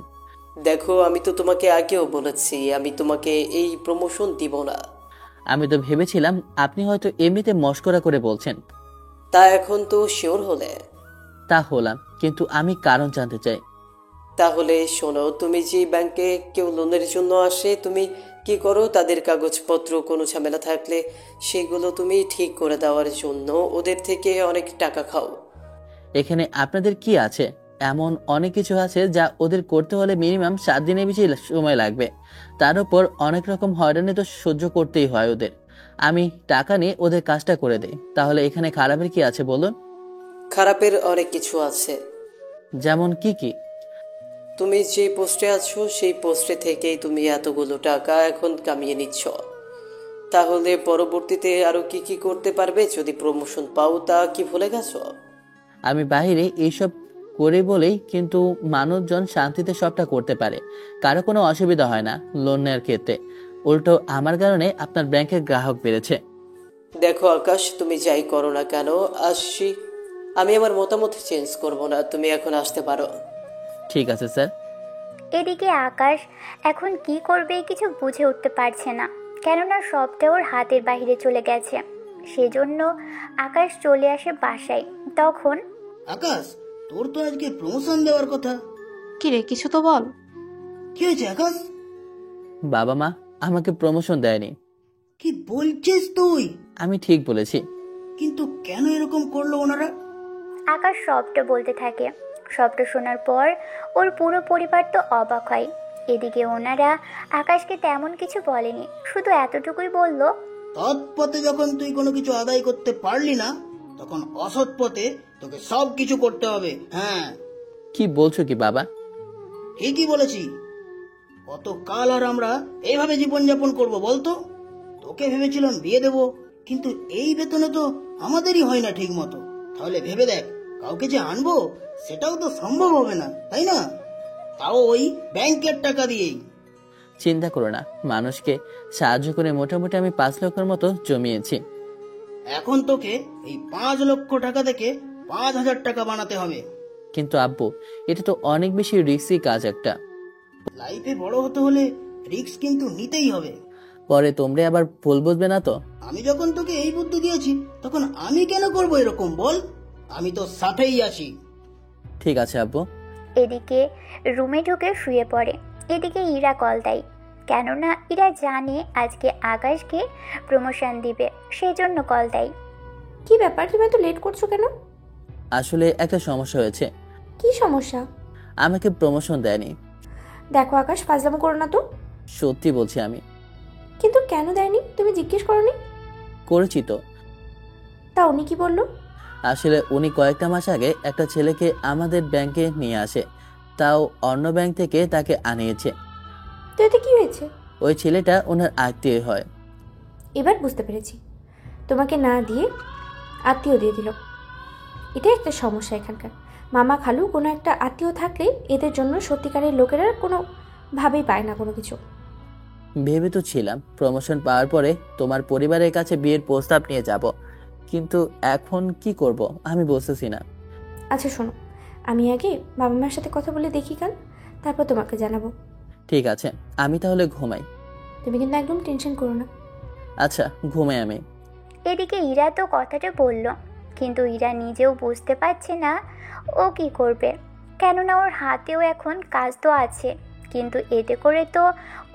দেখো, আমি তো তোমাকে আগেও বলেছি আমি তোমাকে এই প্রমোশন দিব না। আমি তো ভেবেছিলাম আপনি হয়তো এমনিতে মস্করা করে বলছেন। তা এখন তো শিওর হলে? তা হলাম, কিন্তু আমি কারণ জানতে চাই। তাহলে শোনো, তুমি যে ব্যাংকে কেউ লোনের জন্য আসে তুমি কি করো? তাদের কাগজপত্র কোনো ঝামেলা থাকলে সেগুলো তুমি ঠিক করে দেওয়ার জন্য ওদের থেকে অনেক টাকা খাও। এখানে আপনাদের কি আছে? এমন অনেক কিছু আছে যা ওদের করতে হলে মিনিমাম 7 দিনের বেশি সময় লাগবে। তার উপর অনেক রকম হয়রানি তো সহ্য করতেই হয় ওদের। আমি টাকা নিয়ে ওদের কাজটা করে দেই, তাহলে এখানে খারাপের কি আছে বলুন? খারাপের অনেক কিছু আছে। যেমন কি কি? তুমি যে পোস্টে আছো সেই পোস্টে থেকেই তুমি এতগুলো টাকা এখন কামিয়ে নিচ্ছ, তাহলে পরবর্তীতে আরো কি কি করতে পারবে যদি প্রমোশন পাও, তা কি ভুলে গেছো? আমি বাইরে এইসব করে বলেই কিন্তু মানুষজন শান্তিতে সবটা করতে পারে, কারো কোনো অসুবিধা হয় না লোন নেওয়ার ক্ষেত্রে। উল্টো আমার কারণে আপনার ব্যাংকের গ্রাহক বেড়েছে। দেখো আকাশ, তুমি যাই করো না কেন, আসছি আমি, আমার মতামত চেঞ্জ করব না, তুমি এখন আসতে পারো। ঠিক আছে স্যার। এদিকে আকাশ এখন কি করবে কিছু বুঝে উঠতে পারছে না, কেননা সবটা ওর হাতের বাইরে চলে গেছে। সেজন্য আকাশ চলে আসে বাসায়। তখন আকাশ, তোর তো আজকে প্রমোশন দেওয়ার কথা। কি রে, কিছু তো বল। কি হয়েছে আকাশ? বাবা মা আমাকে প্রমোশন দেয়নি। কি বলছিস তুই? আমি ঠিক বলেছি। কিন্তু কেন এরকম করলো ওনারা? আকাশ সবটা বলতে থাকে। সবটা শোনার পর ওর পুরো পরিবার তো অবাক হয়। এদিকে ওনারা আকাশকে তেমন কিছু বলেনি, শুধু এতটুকুই বলল, সৎ পথে যখন তুই কোনো কিছু আদায় করতে পারলি না, তখন অসৎ পথে তোকে সব কিছু করতে হবে। হ্যাঁ। কি বলছো কি বাবা? ঠিকই বলেছি। কতকাল আর আমরা এইভাবে জীবনযাপন করব বলতো? তোকে ভেবেছিলাম বিয়ে দেব, কিন্তু এই বেতনে তো আমাদেরই হয় না ঠিক মতো। তাহলে ভেবে দেখ, কাউকে যে আনবো সেটাও তো সম্ভব হবে না, তাই না? তাও ওই ব্যাংকের টাকা দিয়েই। চিন্তা করো না, মানুষকে সাহায্য করে মোটামুটি আমি 5 লক্ষের মতো জমিয়েছি। এখন তোকে এই 5 লক্ষ টাকা থেকে 5,000 টাকা বানাতে হবে। কিন্তু আব্বু, এটা তো অনেক বেশি রিস্কি কাজ একটা। লাইফে বড় হতে হলে রিস্ক কিন্তু নিতেই হবে। পরে তোমরা আবার ভুল বুঝবে না তো? আমি যখন তোকে এই বুদ্ধি দিয়েছি তখন আমি কেন করব এরকম বল? আমি তো সাথেই আছি। ঠিক আছে আব্বু। এদিকে রুমে ঢুকে শুয়ে পড়ে। এদিকে ইরা কল দেয়, কেননা ইরা জানে আজকে আকাশকে প্রমোশন দিবে, সেজন্য কল দেয়। কি ব্যাপার, তুমি এত লেট করছো কেন? আসলে একটা সমস্যা হয়েছে। কি সমস্যা? আমাকে প্রমোশন দেয়নি। দেখো আকাশ, ফাজলামো করো না তো। সত্যি বলছি আমি। কিন্তু কেন দেয়নি তুমি জিজ্ঞেস করোনি? করেছি তো। তা উনি কি বললো? আসলে উনি কয়েকটা মাস আগে একটা ছেলেকে আমাদের ব্যাংকে নিয়ে আসে, তাও অন্য ব্যাংক থেকে তাকে আনিয়েছে। তো এতে কি হয়েছে? ওই ছেলেটা ওনার আত্মীয় হয়। এবার বুঝতে পেরেছি, তোমাকে না দিয়ে আত্মীয় দিয়ে দিল। এটাই একটা সমস্যা এখানকার। মামা খালু কোনো একটা আত্মীয় থাকলে এদের জন্য সত্যিকারের লোকেরা কোনো ভাবেই পায় না কোনো কিছু। ভেবে তো ছিলাম প্রমোশন পাওয়ার পরে তোমার পরিবারের কাছে বিয়ের প্রস্তাব নিয়ে যাব, কিন্তু এখন কি করব আমি বুঝতেছি না। আচ্ছা শোনো, আমি আগে বাবা মার সাথে কথা বলে দেখি কাল, তারপর তোমাকে জানাবো। ঠিক আছে, আমি তাহলে ঘুমাই। তুমি কিন্তু একদম টেনশন করো না। আচ্ছা, ঘুমাই আমি। এদিকে ইরা তো কথাটা বলল, কিন্তু ইরা নিজেও বুঝতে পারছে না ও কি করবে, কেননা ওর হাতেও এখন কাজ তো আছে, কিন্তু এতে করে তো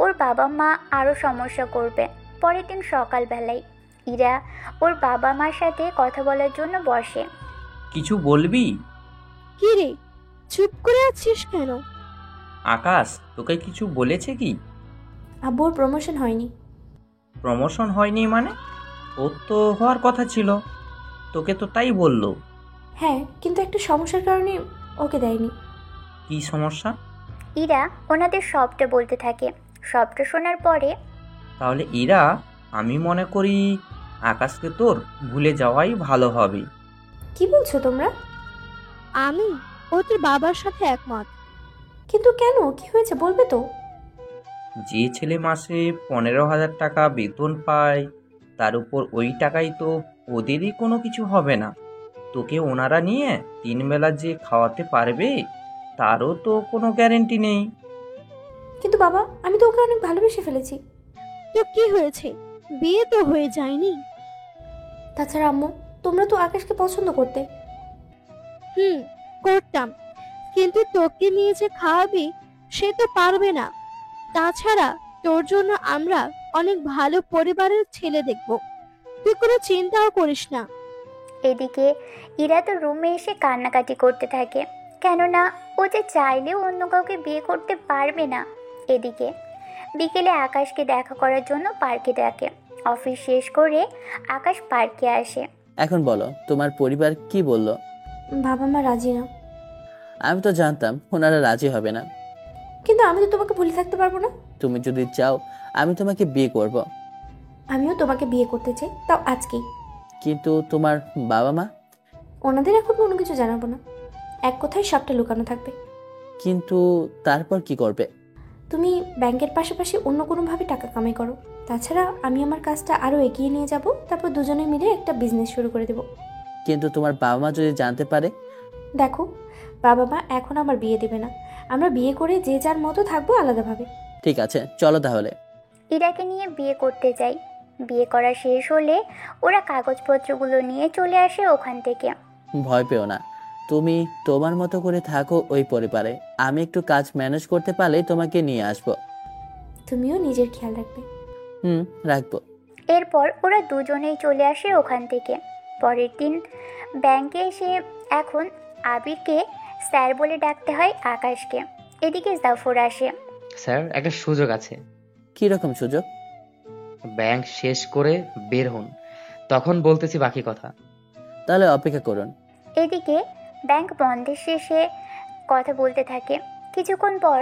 ওর বাবা মা আরও সমস্যা করবে। পরের দিন সকালবেলায় ইরা ওর বাবা মার সাথে কথা বলার জন্য বসে। কিছু বলবি? কি রে, চুপ করে আছিস কেন? আকাশ তোকে কিছু বলেছে কি? আব্বুর প্রমোশন হয়নি। প্রমোশন হয়নি মানে? ওর তো হওয়ার কথা ছিল, তোকে তো তাই বললো। হ্যাঁ, কিন্তু একটা সমস্যার কারণে ওকে দেয়নি। কি সমস্যা? ইরা ওনাদের সবটা বলতে থাকে। সবটা শোনার পরে তাহলে ইরা, আমি মনে করি আকাশকে তোর ভুলে যাওয়াই ভালো হবে। কি বলছো তোমরা? আমি ও তোর বাবার সাথে একমত। কিন্তু কেন, কি হয়েছে বলবে তো? যে ছেলে মাসে 15,000 টাকা বেতন পায়, তার উপর ওই টাকাই তো ওদেরই কোনো কিছু হবে না। তোকে ওনারা নিয়ে 3 বেলা যে খাওয়াতে পারবে তারও তো কোনো গ্যারেন্টি নেই। কিন্তু বাবা, আমি তো ওকে অনেক ভালোবেসে ফেলেছি। তো কি হয়েছে, বিয়ে তো হয়ে যায়নি? তাছাড়া আম্মু, তোমরা তো আকাশকে পছন্দ করতে। করতাম, কিন্তু তোকে নিয়ে যে খাওয়াবি সে তো পারবে না। তাছাড়া তোর জন্য আমরা অনেক ভালো পরিবারের ছেলে দেখব, তুই কোনো চিন্তাও করিস না। এদিকে ইরা তো রুমে এসে কান্নাকাটি করতে থাকে, কেননা ও যে চাইলেও অন্য কাউকে বিয়ে করতে পারবে না। এদিকে বিকেলে আকাশকে দেখা করার জন্য পার্কে ডাকে। অফিস শেষ করে আকাশ পার্কে আসে। এখন বলো, তোমার পরিবার কি বললো? বাবা মা রাজি না। আমি তো জানতাম ওনারা রাজি হবে না। কিন্তু আমি তো তোমাকে ভুলে থাকতে পারবো না। তুমি যদি চাও আমি তোমাকে বিয়ে করব। আমিও তোমাকে বিয়ে করতে চাই, তাও আজকেই। কিন্তু তোমার বাবা মা? ওনাদের এখন কোনো কিছু জানাবো না, এক কথায় সবটা লুকানো থাকবে। কিন্তু তারপর কি করবে? তুমি ব্যাংকের পাশাপাশি অন্য কোনোভাবে টাকা কামাই করো। তাছাড়া আমি আমার কাজটা আরও এগিয়ে নিয়ে যাব, তারপর দুজনে মিলে একটা বিজনেস শুরু করে দেব। কিন্তু তোমার বাবা মা যদি জানতে পারে? দেখো, বাবা মা এখন আমার বিয়ে দেবে না। আমরা বিয়ে করে যে যার মতো থাকবো আলাদাভাবে। ঠিক আছে, চলো তাহলে। ইরাকে নিয়ে বিয়ে করতে যাই। বিয়ে করা শেষ হলে ওরা কাগজপত্রগুলো নিয়ে চলে আসে ওখান থেকে। ভয় পেও না, তুমি তোমার মতো করে থাকো ওই পরিবারে। আমি একটু কাজ ম্যানেজ করতে পারলে তোমাকে নিয়ে আসবো। তুমিও নিজের খেয়াল রাখবে। রাখবো। এরপর ওরা দুজনেই চলে আসে ওখান থেকে। পরের দিন ব্যাংকে এসে এখন আবিরকে স্যার বলে ডাকতে হয় আকাশকে। এদিকে জাফর আসে। স্যার, একটা সুযোগ আছে। কি রকম সুযোগ? ব্যাংক শেষ করে বের হন, তখন বলতেছি বাকি কথা। তাহলে অপেক্ষা করুন। এদিকে ব্যাংক বন্ধের শেষে কথা বলতে থাকে। কিছুক্ষণ পর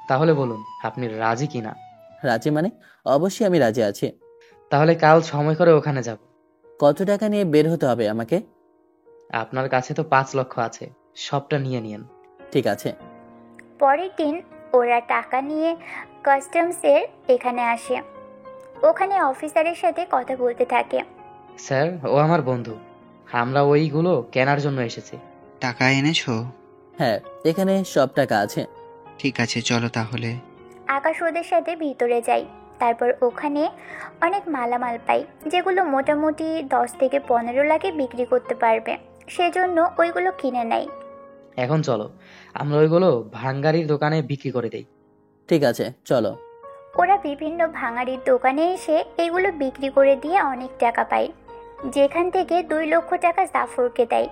তাহলে বলুন আপনি রাজি কিনা? রাজি মানে? অবশ্যই আমি রাজি আছি। তাহলে কাল সময় করে ওখানে যাব। কত টাকা নিয়ে বের হতে হবে আমাকে? আপনার কাছে তো 5 লক্ষ আছে, সবটা নিয়ে নিন। ঠিক আছে। পরের দিন ওরা টাকা নিয়ে কাস্টমসের এখানে আসে। ওখানে অফিসারের সাথে কথা বলতে থাকে। স্যার, ও আমার বন্ধু, আমরা ওইগুলো কেনার জন্য এসেছি। টাকা এনেছো? হ্যাঁ, এখানে সব টাকা আছে। ঠিক আছে, চলো তাহলে। আকাশ ওদের সাথে ভিতরে যাই। তারপর ওখানে অনেক মালামাল পাই, যেগুলো মোটামুটি 10 থেকে 15 লাখে বিক্রি করতে পারবে। সেজন্য ওইগুলো কিনে নেয়। এখন চলো, আমরা ওইগুলো ভাঙ্গারির দোকানে বিক্রি করে দেই। ঠিক আছে, চলো। ওরা বিভিন্ন ভাঙাড়ির দোকানে এসে এগুলো বিক্রি করে দিয়ে অনেক টাকা পায়, যেখান থেকে 2 লক্ষ টাকা জাফরকে দেয়।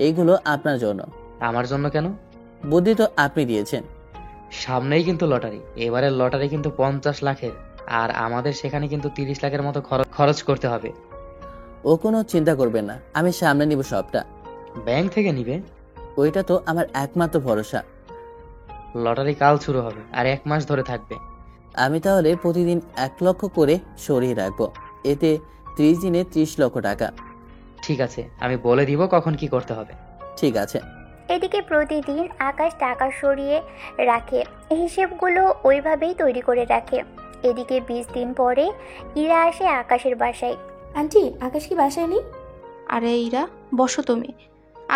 এইগুলো আপনার জন্য। আমার জন্য কেন? বুদ্ধি তো আপনি দিয়েছেন। সামনেই কিন্তু লটারি, এবারের লটারি কিন্তু 50 লাখের, আর আমাদের সেখানে কিন্তু 30 লাখের মতো খরচ করতে হবে। ও কোনো চিন্তা করবেন না, আমি সামনে নিব সবটা। ব্যাংক থেকে নিবে? ওইটা তো আমার একমাত্র ভরসা। লটারি কাল শুরু হবে আর 1 মাস ধরে থাকবে। আমি তাহলে প্রতিদিন 1 লক্ষ করে সরিয়ে রাখবো, এতে 30 দিনে 30 লক্ষ টাকা। ঠিক আছে, আমি বলে দিব কখন কি করতে হবে। ঠিক আছে। এদিকে প্রতিদিন আকাশ টাকা সরিয়ে রাখে, হিসেবগুলো ওইভাবেই তৈরি করে রাখে। এদিকে 20 দিন পরে ইরা আসে আকাশের বাসায়। আন্টি, আকাশ কি বাসায় নেই? আরে ইরা, বসো তুমি।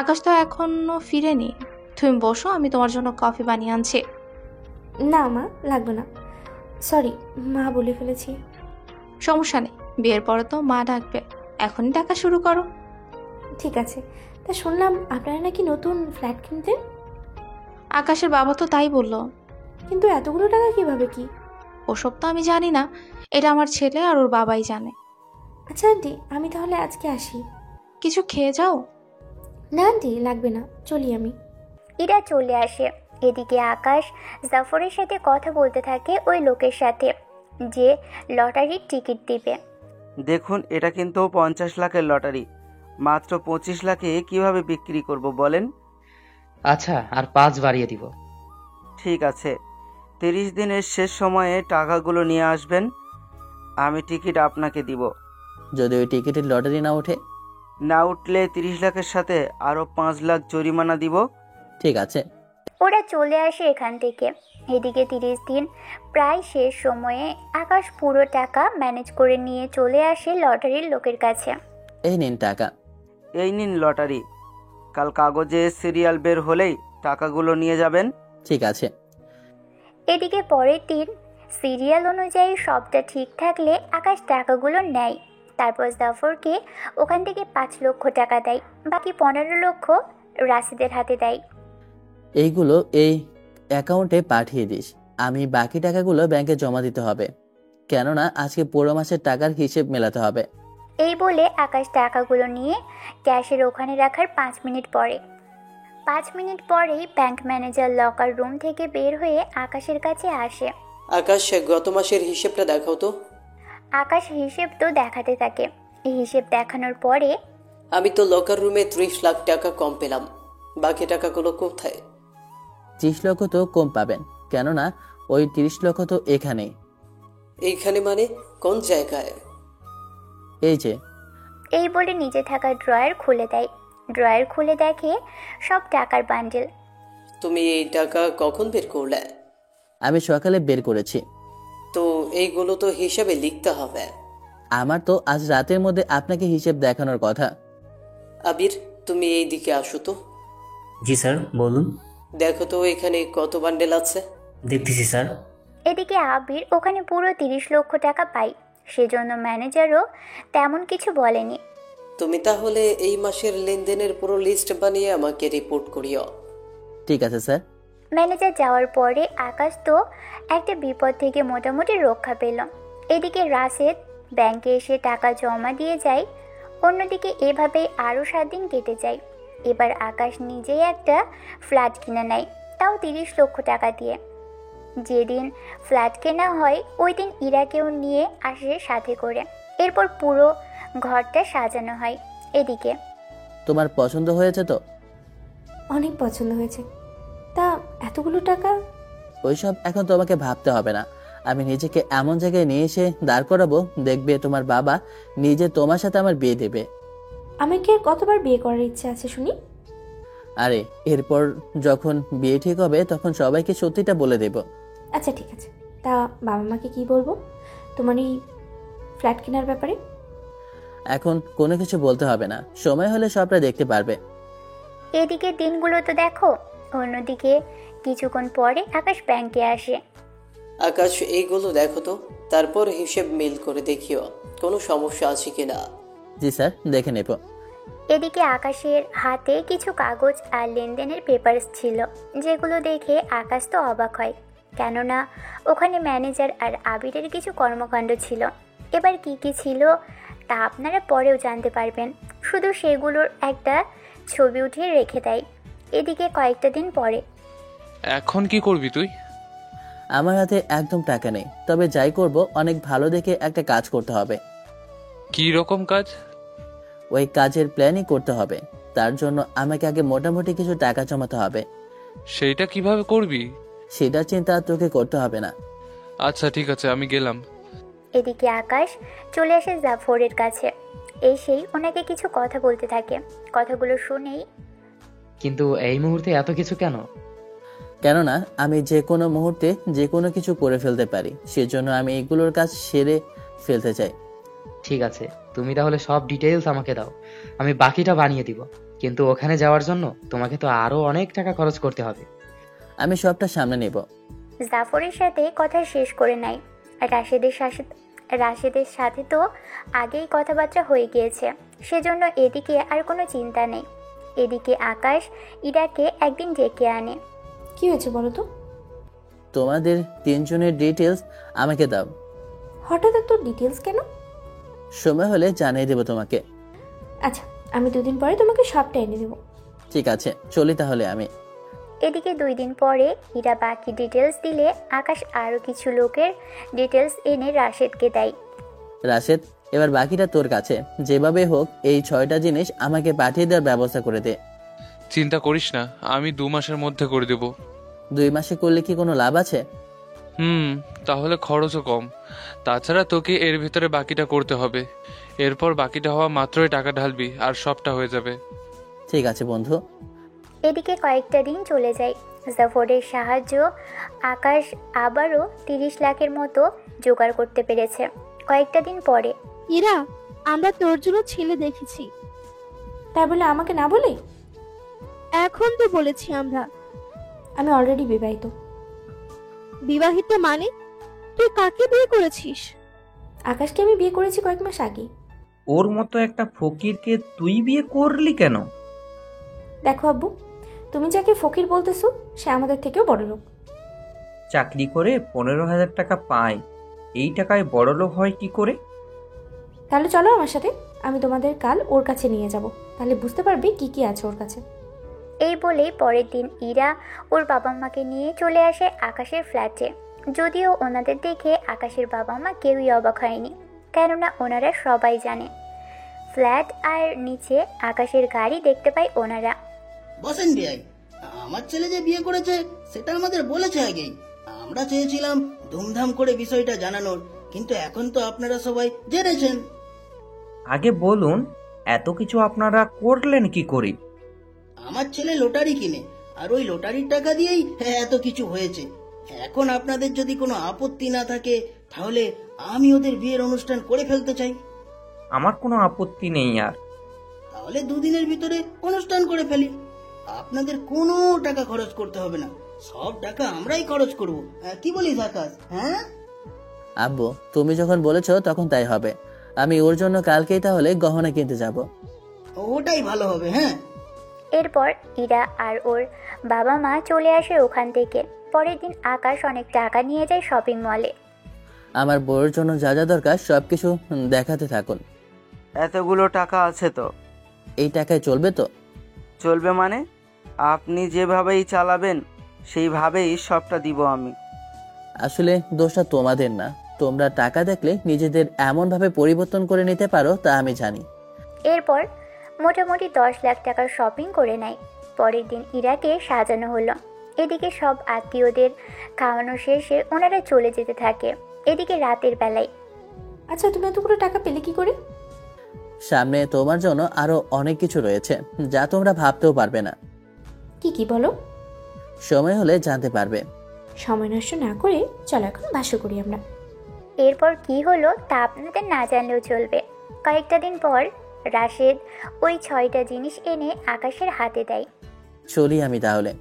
আকাশ তো এখনো ফিরেনি, তুমি বসো, আমি তোমার জন্য কফি বানিয়ে আনছি। না মা, লাগবে না। সরি, মা বলে ফেলেছি। সমস্যা নেই, বিয়ের পরে তো মা ডাকবে, এখনই ডাকা শুরু করো। ঠিক আছে। তা শুনলাম আপনারা নাকি নতুন ফ্ল্যাট কিনতেন? আকাশের বাবা তো তাই বললো। কিন্তু এতগুলো টাকা কিভাবে কি? ওসব তো আমি জানি না, এটা আমার ছেলে আর ওর বাবাই জানে। আচ্ছা আন্টি, আমি তাহলে আজকে আসি। কিছু খেয়ে যাও। না আন্টি, লাগবে না, চলি আমি। ইরা চলে আসে। এদিকে আকাশ জাফরের সাথে কথা বলতে থাকে ওই লোকের সাথে যে লটারির টিকিট দিবে। দেখুন, এটা কিন্তু 50 লাখের লটারি, মাত্র 25 লাখে কিভাবে বিক্রি করব বলেন? আচ্ছা, আর 5 বাড়িয়ে দিব। ঠিক আছে, 30 দিনের শেষ সময়ে টাকাগুলো নিয়ে আসবেন, আমি টিকিট আপনাকে দিব। যদি ওই টিকিটের লটারি না ওঠে? না উঠলে 30 লাখের সাথে আরও 5 লাখ জরিমানা দিব। ঠিক আছে। ওরা চলে আসে এখান থেকে। এদিকে 30 দিন প্রায় শেষ সময়ে আকাশ পুরো টাকা ম্যানেজ করে নিয়ে চলে আসে লটারির লোকের কাছে। এই নিন টাকা। এই নিন লটারি, কাল কাগজে সিরিয়াল বের হলেই টাকাগুলো নিয়ে যাবেন। ঠিক আছে। এদিকে পরের দিন সিরিয়াল অনুযায়ী সবটা ঠিক থাকলে আকাশ টাকাগুলো নেয়। তারপর জাফরকে ওখান থেকে 5 লক্ষ টাকা দেয়, বাকি 15 লক্ষ রাশিদের হাতে দেয়। এইগুলো এই অ্যাকাউন্টে পাঠিয়ে দিস, আমি বাকি টাকাগুলো ব্যাংকে জমা দিতে হবে, কেননা আজকে পুরো মাসের টাকার হিসেব মেলাতে হবে। এই বলে আকাশ টাকাগুলো নিয়ে ক্যাশের ওখানে রাখার 5 মিনিট পরেই ব্যাংক ম্যানেজার লকার রুম থেকে বের হয়ে আকাশের কাছে আসে। আকাশ, গত মাসের হিসেবটা দেখাও তো। আকাশ হিসেব তো দেখাতে থাকে। এই হিসেব দেখানোর পরে, আমি তো লকার রুমে 30 লাখ টাকা কম পেলাম, বাকি টাকাগুলো কোথায়? 30 লক্ষ তো কম পাবেন, কেননা ওই 30 লক্ষ তো এখানেই। এইখানে মানে কোন জায়গায়? এই যে। এই বলে নিচে থাকা ড্রয়ার খুলে দেয়। ড্রয়ার খুলে দেখে সব টাকার বান্ডেল। তুমি এই টাকা কখন বের করলে? আমি সকালে বের করেছি। তো এইগুলো তো হিসাবে লিখতে হবে। আমার তো আজ রাতের মধ্যে আপনাকে হিসেব দেখানোর কথা। আবির, তুমি এই দিকে আসো তো। জি স্যার, বলুন। দেখো তো এখানে কত বান্ডেল আছে। দেখতেছি স্যার। এদিকে আবির ওখানে পুরো 30 লক্ষ টাকা পায়, সেজন্য ম্যানেজারও তেমন কিছু বলেনি। তুমি তাহলে এই মাসের লেনদেনের পুরো লিস্ট বানিয়ে আমাকে রিপোর্ট করিও। ঠিক আছে স্যার। ম্যানেজার যাওয়ার পরে আকাশ তো একটা বিপদ থেকে মোটামুটি রক্ষা পেল। এদিকে রাশেদ ব্যাংকে এসে টাকা জমা দিয়ে যায়। অন্যদিকে এভাবেই আরও 7 দিন কেটে যায়। এবার আকাশ নিজেই একটা ফ্ল্যাট কিনে নেয়, তাও 30 লক্ষ টাকা দিয়ে। যেদিন ফ্ল্যাট কেনা হয় ওই দিন ইরাকেও নিয়ে আসে সাথে করে। এরপর পুরো ঘরটা সাজানো হয়। এদিকে, তোমার পছন্দ হয়েছে তো? অনেক পছন্দ হয়েছে। তা এতগুলো টাকা? ওইসব এখন তোমাকে ভাবতে হবে না। আমি নিজেকে এমন জায়গায় নিয়ে এসে দাঁড় করাবো, দেখবে তোমার বাবা নিজে তোমার সাথে আমার বিয়ে দেবে। আমাকে আর কতবার বিয়ে করার ইচ্ছে আছে শুনি? আরে, এরপর যখন বিয়ে ঠিক হবে তখন সবাইকে সত্যিটা বলে দেব। আচ্ছা ঠিক আছে। তা বাবা মাকে কি বলবো তোমার এই ফ্ল্যাট কেনার ব্যাপারে? এখন কোনো কিছু বলতে হবে না, সময় হলে সবটা দেখতে পারবে। এদিকে দিনগুলো তো দেখো। অন্যদিকে কিছুক্ষণ পরে আকাশ ব্যাংকে আসে। আকাশ, এইগুলো দেখো তো, তারপর হিসেব মিল করে দেখিও কোনো সমস্যা আছে কিনা। জি স্যার, দেখে নেব। এদিকে আকাশের হাতে কিছু কাগজ আর লেনদেনের পেপারস ছিল, যেগুলো দেখে আকাশ তো অবাক হয়, কেননা ওখানে ম্যানেজার আর আবিরের কিছু কর্মকাণ্ড ছিল। এবার কি কি ছিল তা আপনারা পরেও জানতে পারবেন, শুধু সেগুলোর একটা ছবি উঠিয়ে রেখে দেয়। এদিকে কয়েকটা দিন পরে। এখন কি করবি তুই? আমার হাতে একদম টাকা নেই, তবে যাই করব অনেক ভালো দেখে একটা কাজ করতে হবে। কি রকম কাজ? ওই কাজের প্ল্যানই করতে হবে, তার জন্য আমাকে আগে মোটামুটি কিছু টাকা জমাতে হবে। সেইটা কিভাবে করবি? সেটা চিন্তা তোকে করতে হবে না। আচ্ছা ঠিক আছে, আমি গেলাম। এদিকে আকাশ চলে আসে জাফরের কাছে। এসেই ওনাকে কিছু কথা বলতে থাকে। কথাগুলো শুনেই, কিন্তু এই মুহূর্তে এত কিছু কেন? কেননা আমি যে কোনো মুহূর্তে যে কোনো কিছু করে ফেলতে পারি, সেজন্য আমি এগুলোর কাজ সেরে ফেলতে চাই। ঠিক আছে, তুমি তাহলে সব ডিটেইলস আমাকে দাও, আমি বাকিটা বানিয়ে দিব। কিন্তু ওখানে যাওয়ার জন্য তোমাকে তো আরো অনেক টাকা খরচ করতে হবে। আমি সবটা সামনে নেব। জাফরের সাথে কথা শেষ করে নাই। রাশেদের সাথে তো আগেই কথাবার্তা হয়ে গিয়েছে, সেজন্য এদিকে আর কোনো চিন্তা নেই। এদিকে আকাশ ইরাকে একদিন ডেকে আনে। কি হয়েছে বলো তো? তোমাদের তিনজনের ডিটেলস আমাকে দাও। হঠাৎ এত ডিটেলস কেন? সময় হলে জানিয়ে দেবো তোমাকে। আচ্ছা, আমি 2 দিন পরে তোমাকে সবটা এনে দেবো। ঠিক আছে, চলি তাহলে আমি। এদিকে 2 দিন পরে ইরা বাকি ডিটেলস দিলে আকাশ আরও কিছু লোকের ডিটেলস এনে রাশেদকে দেয়। রাশেদ, এবার বাকিটা তোর কাছে। যেভাবে হোক এই 6টা জিনিস আমাকে পাঠিয়ে দেওয়ার ব্যবস্থা করে দে। চিন্তা করিস না, আমি 2 মাসের মধ্যে করে দেব। 2 মাসে করলে কি কোনো লাভ আছে? তাহলে খরচও কম। তাছাড়া তোকে এর ভিতরে বাকিটা করতে হবে। এরপর বাকিটা হওয়া মাত্রই টাকা ঢালবি আর সবটা হয়ে যাবে। ঠিক আছে বন্ধু। এদিকে কয়েকটা দিন চলে যায়। জাফরের সাহায্য আকাশ আবারও 30 লাখের মতো জোগাড় করতে পেরেছে। কয়েকটা দিন পরে, ইরা, আমরা তোর জন্য ছেলে দেখেছি। তাই বলে আমাকে না বলে? এখন তো বলেছি আমরা। আমি অলরেডি বিবাহিত। বিবাহিত মানে? তুই কাকে বিয়ে করেছিস? আকাশকে আমি বিয়ে করেছি কয়েক মাস আগে। ওর মতো একটা ফকিরকে তুই বিয়ে করলি কেন? দেখো আব্বু, তুমি যাকে ফকির বলতেছো সে আমাদের থেকেও বড় লোক। চাকরি করে 15,000 টাকা পায়, এই টাকায় বড়লোক হয় কি করে? তাহলে চলো আমার সাথে, আমি তোমাদের কাল ওর কাছে নিয়ে যাব, তাহলে বুঝতে পারবে কি কি আছে ওর কাছে। এই বলেই পরের দিন ইরা ওর বাবা মাকে নিয়ে চলে আসে আকাশের ফ্ল্যাটে। যদিও ওনাদের দেখে আকাশের বাবা মা কেউই অবাক হয়নি, কেননা ওনারা সবাই জানে ফ্ল্যাট আর নিচে আকাশের গাড়ি দেখতে পায় ওনারা। বসেন বিয়াই, আমার ছেলে যে বিয়ে করেছে সেটা আমাদের বলেছে আগেই। আমরা চেয়েছিলাম ধুমধাম করে বিষয়টা জানানোর, কিন্তু এখন তো আপনারা সবাই জেনেছেন। আগে বলুন, এত কিছু আপনারা করলেন কি করে? আমার ছেলে লটারি কিনে, আর ওই লটারির টাকা দিয়েই এত কিছু হয়েছে। এখন আপনাদের যদি কোনো আপত্তি না থাকে তাহলে আমি ওদের বিয়ের অনুষ্ঠান করে ফেলতে চাই। আমার কোনো আপত্তি নেই। আর তাহলে 2 দিনের ভিতরে অনুষ্ঠান করে ফেলি। আপনাদের কোনো টাকা খরচ করতে হবে না, সব টাকা আমরাই খরচ করব। কি বলিস আকাশ? হ্যাঁ আব্বু, তুমি যখন বলেছো তখন তাই হবে। আমি ওর জন্য কালকেই তাহলে গহনা কিনতে যাব। ওটাই ভালো হবে। হ্যাঁ। এরপর ইরা আর ওর বাবা মা চলে আসে ওখান থেকে। পরের দিন আকাশ অনেক টাকা নিয়ে যায় শপিং মলে। আমার বউয়ের জন্য যা যা দরকার সবকিছু দেখাতে থাকুন। এতগুলো টাকা আছে তো? এই টাকায় চলবে তো? চলবে মানে? আপনি যেভাবেই চালাবেন সেইভাবেই সবটা দিব আমি। আসলে দোষটা তোমাদের না, তোমরা টাকা দেখলে নিজেদের এমনভাবে পরিবর্তন করে নিতে পারো তা আমি জানি। এরপর মোটামুটি 10 লাখ টাকার শপিং করে নেয়। পরের দিন ইরাকে সাজানো হলো। এদিকে সব আত্মীয়দের খাওয়ানো শেষে ওনারা চলে যেতে থাকে। এদিকে রাতের বেলায়, আচ্ছা, তুমি এতগুলো টাকা পেলে কি করে? সামনে তোমার জন্য আরো অনেক কিছু রয়েছে যা তোমরা ভাবতেও পারবে না। কি কি বলো? সময় হলে জানতে পারবে। সময় নষ্ট না করে চলো এখন বাসর করি আমরা। এরপর কি হলো তা আপনাদের না জানলেও চলবে। কয়েকটা দিন পর রাশেদ ওই 6টা জিনিস এনে আকাশের হাতে দেয়। চলি আমি তাহলে।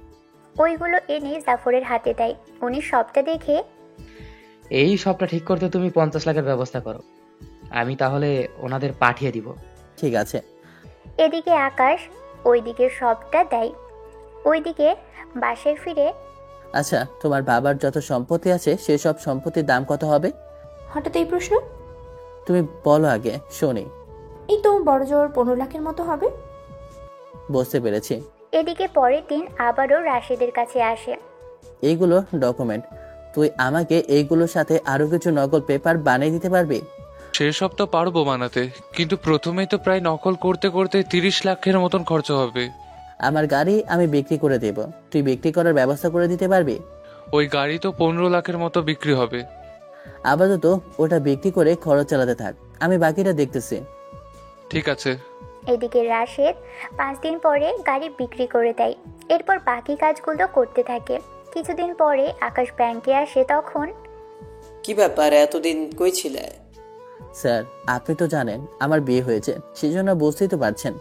ওইগুলো এনে জাফরের হাতে দেয়। উনি সবটা দেখে, এই সবটা ঠিক করতে তুমি 50 লাখের ব্যবস্থা করো, আমি তাহলে ওনাদের পাঠিয়ে দিব। ঠিক আছে। এদিকে আকাশ ওইদিকে সবটা দেয়। ওইদিকে বাসায় ফিরে, আচ্ছা, তোমার বাবার যত সম্পত্তি আছে সেসব সম্পত্তির দাম কত হবে? হঠাৎ এই প্রশ্ন? তুমি বলো আগে শুনি। এই তো বড় জোর 15 লাখের মতো হবে। বুঝতে পেরেছি। এদিকে পরের দিন আবারও রাশেদের কাছে আসে। এইগুলো ডকুমেন্ট, তুই আমাকে এইগুলোর সাথে আরো কিছু নকল পেপার বানিয়ে দিতে পারবি? সেসব তো পারবো বানাতে, কিন্তু প্রথমেই তো প্রায় নকল করতে করতে 30 লাখের মতন খরচ হবে। আমার গাড়ি আমি বিক্রি করে দেব, তুই বিক্রি করার ব্যবস্থা করে দিতে পারবি? ওই গাড়ি তো 15 লাখের মতো বিক্রি হবে। আপাতত ওটা বিক্রি করে খরচ চালাতে থাক, আমি বাকিটা দেখতেছি। ঠিক আছে। এদিকে রাশেদ 5 দিন পরে গাড়ি বিক্রি করে দেয়। এরপর বাকি কাজগুলো করতে থাকে। কিছুদিন পরে আকাশ ব্যাংকে আসে। তখন, কি ব্যাপার, এতদিন কই ছিলে? স্যার, আপনি তো জানেন আমার বিয়ে হয়েছে, সেজন্য বুঝতেই তো পারছেন।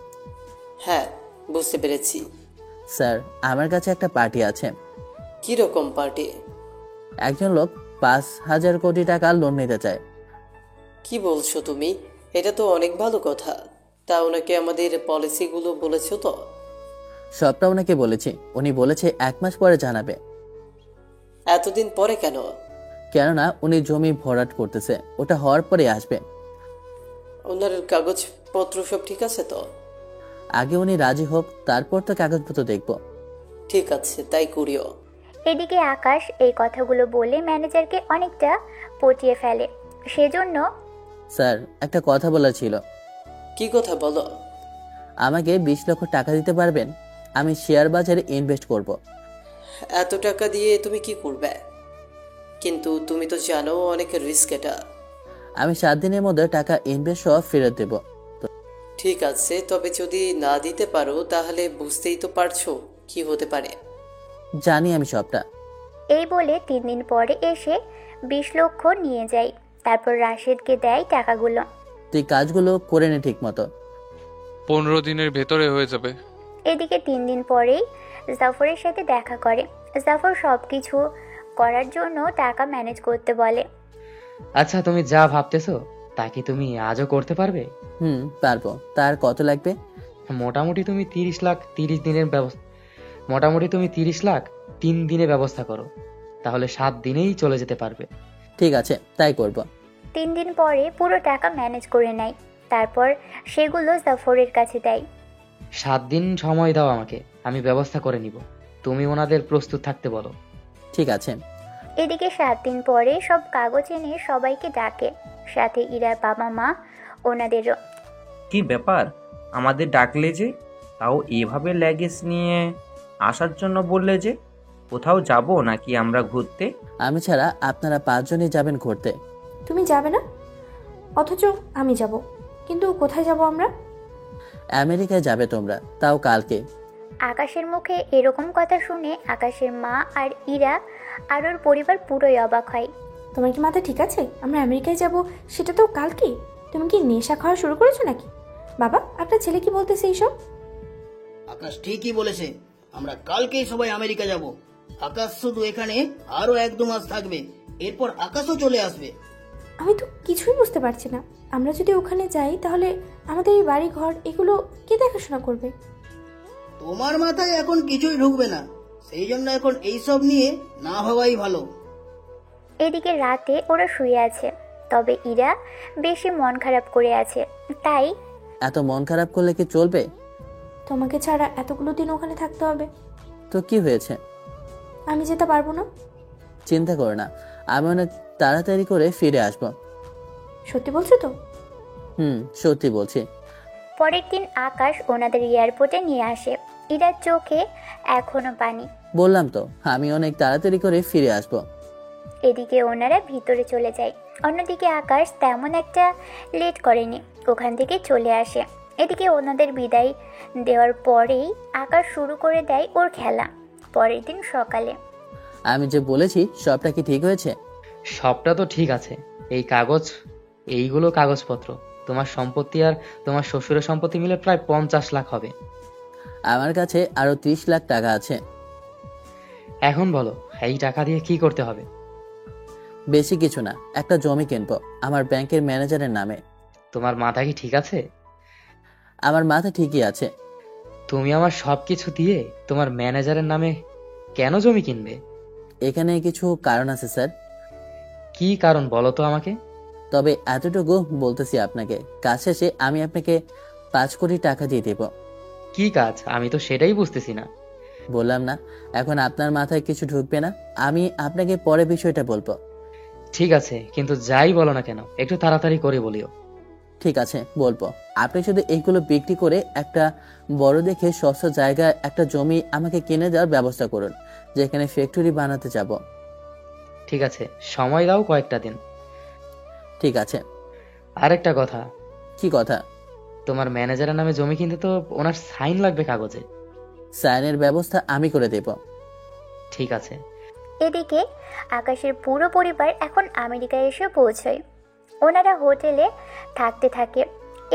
হ্যাঁ, বুঝতে পেরেছি। স্যার, আমার কাছে একটা পার্টি আছে। কি রকম পার্টি? একজন লোক 5,000 কোটি টাকা লোন নিতে চায়। কি বলছো তুমি? এটা তো অনেক ভালো কথা। তা ওনাকে আমাদের পলিসিগুলো বলেছো তো? সবটা ওনাকে বলেছি। উনি বলেছে 1 মাস পরে জানাবে। এতদিন পরে কেন? কেননা উনি জমি ভরাট করতেছে, ওটা হওয়ার পরে আসবে। ওনার কাগজপত্র সব ঠিক আছে তো? আগে উনি রাজি হোক, তারপর তো কাগজপত্র দেখব। ঠিক আছে, তাই করিও। এদিকে আকাশ এই কথাগুলো বলে ম্যানেজারকে অনেকটা পটিয়ে ফেলে। সেজন্য স্যার, একটা কথা বলার ছিল। কি কথা বলো? আমাকে 20 লক্ষ টাকা দিতে পারবেন? আমি শেয়ার বাজারে ইনভেস্ট করব। এত টাকা দিয়ে তুমি কি করবে? কিন্তু তুমি তো জানো অনেক রিস্ক এটা। আমি 7 দিনের মধ্যে টাকা ইনভেস্ট সহ ফেরত দেব। ঠিক আছে, তবে যদি না দিতে পারো তাহলে বুঝতেই তো পারছো কি হতে পারে। জানি আমি সবটা। এই বলে 3 দিন পরে এসে 20 লক্ষ নিয়ে যায়। তারপর রাশেদকে দেয় টাকাগুলো। তুই কাজগুলো করে নে ঠিক মতো। 15 দিনের ভেতরে হয়ে যাবে। এদিকে 3 দিন পরেই জাফরের সাথে দেখা করে। জাফর সব কিছু করার জন্য টাকা ম্যানেজ করতে বলে। আচ্ছা, তুমি যা ভাবতেছো তা কি তুমি আজও করতে পারবে? পারবো। তার কত লাগবে? মোটামুটি তুমি 30 লাখ 30 দিনের ব্যবস্থা মোটামুটি তুমি 30 লাখ 3 দিনে ব্যবস্থা করো, তাহলে 7 দিনেই চলে যেতে পারবে। ঠিক আছে, তাই করব। 3 দিন পরে পুরো টাকা ম্যানেজ করে নেয়। তারপর সেগুলো জাফরের কাছে দেয়। 7 দিন সময় দাও আমাকে, আমি ব্যবস্থা করে নিব। তুমি ওনাদের প্রস্তুত থাকতে বলো। ঠিক আছে। এদিকে 7 দিন পরে সব কাগজ এনে সবাইকে ডাকে, সাথে ইরার বাবা মা ওনাদেরও। কি ব্যাপার, আমাদের ডাকলে যে, তাও এভাবে ল্যাগেজ নিয়ে আসার জন্য বললে যে? কোথাও যাব নাকি আমরা ঘুরতে? আমি ছাড়া আপনারা 5 জনই যাবেন ঘুরতে। তুমি যাবে না? অথচ আমি যাব। কিন্তু কোথায় যাব আমরা? আমেরিকায় যাবে তোমরা, তাও কালকে। আকাশের মুখে এরকম কথা শুনে আকাশের মা আর ইরা আর ওর পরিবার পুরোই অবাক হয়। তোমার কি মাথা ঠিক আছে? আমরা আমেরিকায় যাব, সেটা তো কালকে। তুমি কি নেশা খাওয়া শুরু করেছো নাকি? বাবা, আপনার ছেলে কি বলতেছে এইসব? আকাশ ঠিকই বলেছে, আমরা কালকেই সবাই আমেরিকা যাব। আকাশ শুধু এখানে আরো 1-2 মাস থাকবে, এরপর আকাশও চলে আসবে। আমি তো কিছুই বুঝতে পারছি না। আমরা যদি ওখানে যাই তাহলে আমাদের এই বাড়ি ঘর এগুলো কে দেখাশোনা করবে? তোমার মাথায় এখন কিছুই ঢুকবে না, সেই জন্য এখন এইসব নিয়ে না ভাবাই ভালো। এদিকে রাতে ওরা শুয়ে আছে, তবে ইরা বেশি মন খারাপ করে আছে। তাই এত মন খারাপ করলে কি চলবে? তোমাকে ছাড়া এতগুলো দিন ওখানে থাকতে হবে। তো কি হয়েছে? আমি যেতে পারবো না। চিন্তা করো না, আমি অনেক তাড়াতাড়ি করে ফিরে আসবো। সত্যি বলছো তো? সত্যি বলছি। পরের দিন আকাশ ওনাদের এয়ারপোর্টে নিয়ে আসে। ইরার চোখে এখনো পানি। বললাম তো, আমি অনেক তাড়াতাড়ি করে ফিরে আসবো। এদিকে ওনারা ভিতরে চলে যায়। অন্যদিকে আকাশ তেমন একটা লেট করেনি, ওখান থেকে চলে আসে। এদিকে ওনাদের বিদায় দেওয়ার পরেই আকাশ শুরু করে দেয় ওর খেলা। পরের দিন সকালে আমি যে বলেছি সবটা কি ঠিক হয়েছে? সবটা তো ঠিক আছে। এইগুলো কাগজপত্র। তোমার সম্পত্তি আর তোমার শ্বশুরের সম্পত্তি মিলে প্রায় 50 লাখ হবে। আমার কাছে আরো 30 লাখ টাকা আছে। এখন বলো, এই টাকা দিয়ে কি করতে হবে? বেশি কিছু না, একটা জমি কিনবো আমার ব্যাংকের ম্যানেজারের নামে। তোমার মাথা কি ঠিক আছে? আমার মাথা ঠিকই আছে। তুমি আমার সবকিছু দিয়ে তোমার ম্যানেজারের নামে কেন জমি কিনবে? এখানে কিছু কারণ আছে স্যার। কি কারণ বলো তো আমাকে। তবে এতটুকু বলতেছি আপনাকে, কাজ শেষে আমি আপনাকে 5 কোটি টাকা দিয়ে দেব। কি কাজ? আমি তো সেটাই বুঝতেছি না। বললাম না, এখন আপনার মাথায় কিছু ঢুকবে না। আমি আপনাকে পরে বিষয়টা বলবো। ঠিক আছে, কিন্তু যাই বলো না কেন একটু তাড়াতাড়ি করে বলিও। ঠিক আছে, বলবো। আপনি শুধু এইগুলো বিক্রি করে একটা বড় দেখে সস্তা জায়গায় একটা জমি আমাকে কিনে দেওয়ার ব্যবস্থা করুন, যেখানে ফ্যাক্টরি বানাতে যাব। ঠিক আছে, সময় দাও কয়েকটা দিন। ঠিক আছে। আরেকটা কথা। কি কথা? তোমার ম্যানেজারের নামে জমি কিনতে তো ওনার সাইন লাগবে কাগজে। সাইনের ব্যবস্থা আমি করে দেব। ঠিক আছে। এদিকে আকাশের পুরো পরিবার এখন আমেরিকায় এসে পৌঁছয়। ওনারা হোটেলে থাকতে থাকে।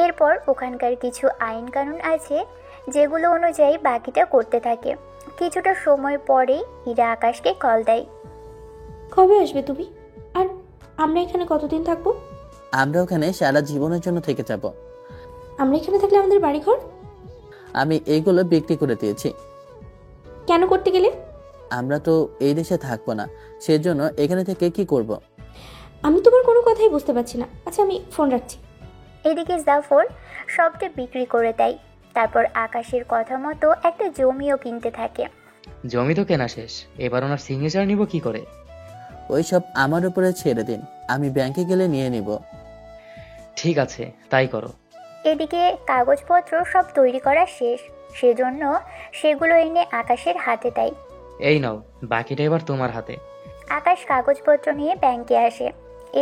এরপর ওখানকার কিছু আইন কানুন আছে যেগুলো অনুযায়ী বাকিটা করতে থাকে। কিছুটা সময় পরেই ইরা আকাশকে কল দেয়। কবে আসবে তুমি? আর আমরা এখানে কতদিন থাকবো? আমরা ওখানে সারা জীবনের জন্য থেকে যাব। আমরা এখানে থাকলে আমাদের বাড়িঘর? আমি এইগুলো বিক্রি করে দিয়েছি। কেন করতে গেলে? আমরা তো এই দেশে থাকবো না, সেজন্য এখানে থেকে কি করব। আমি তোমার কোনো কথাই বুঝতে পারছি না। আচ্ছা, আমি ফোন রাখছি। এদিকে জাফর সবটা বিক্রি করে দেয়। তারপর আকাশের কথা মতো একটা জমিও কিনতে থাকে। জমি তো কেনা শেষ, এবার ওনার সিগনেচার নিব কি করে? ওইসব আমার উপরে ছেড়ে দিন, আমি ব্যাংকে গেলে নিয়ে নিব। ঠিক আছে, তাই করো। এদিকে কাগজপত্র সব তৈরি করা শেষ, সেজন্য সেগুলো এনে আকাশের হাতে দেয়। এই নাও, বাকিটা এবার তোমার হাতে। আকাশ কাগজপত্র নিয়ে ব্যাংকে আসে,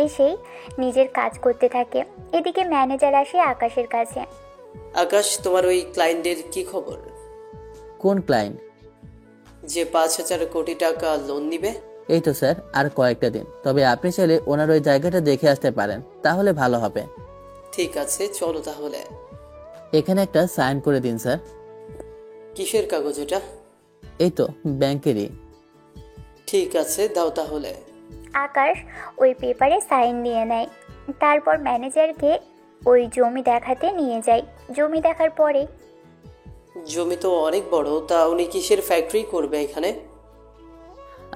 এসেই নিজের কাজ করতে থাকে। এদিকে ম্যানেজার আসে আকাশের কাছে। আকাশ, তোমার ওই ক্লায়েন্টের কি খবর? কোন ক্লায়েন্ট? যে 5,000 কোটি টাকা লোন নিবে? এই তো স্যার, আর কয়েকটা দিন, তবে আপনি চাইলে ওনার ওই জায়গাটা দেখে আসতে পারেন, তাহলে ভালো হবে। ঠিক আছে, চলো তাহলে। এখানে একটা সাইন করে দিন স্যার। কিসের কাগজ এটা? এই তো ব্যাংকেরই। ঠিক আছে, দাও তাহলে। আকাশ ওই পেপারে সাইন দিয়ে নেয়। তারপর ম্যানেজারকে ওই জমি দেখাতে নিয়ে যায়। জমি দেখার পরে, জমি তো অনেক বড়, তা উনি কিসের ফ্যাক্টরি করবে এখানে?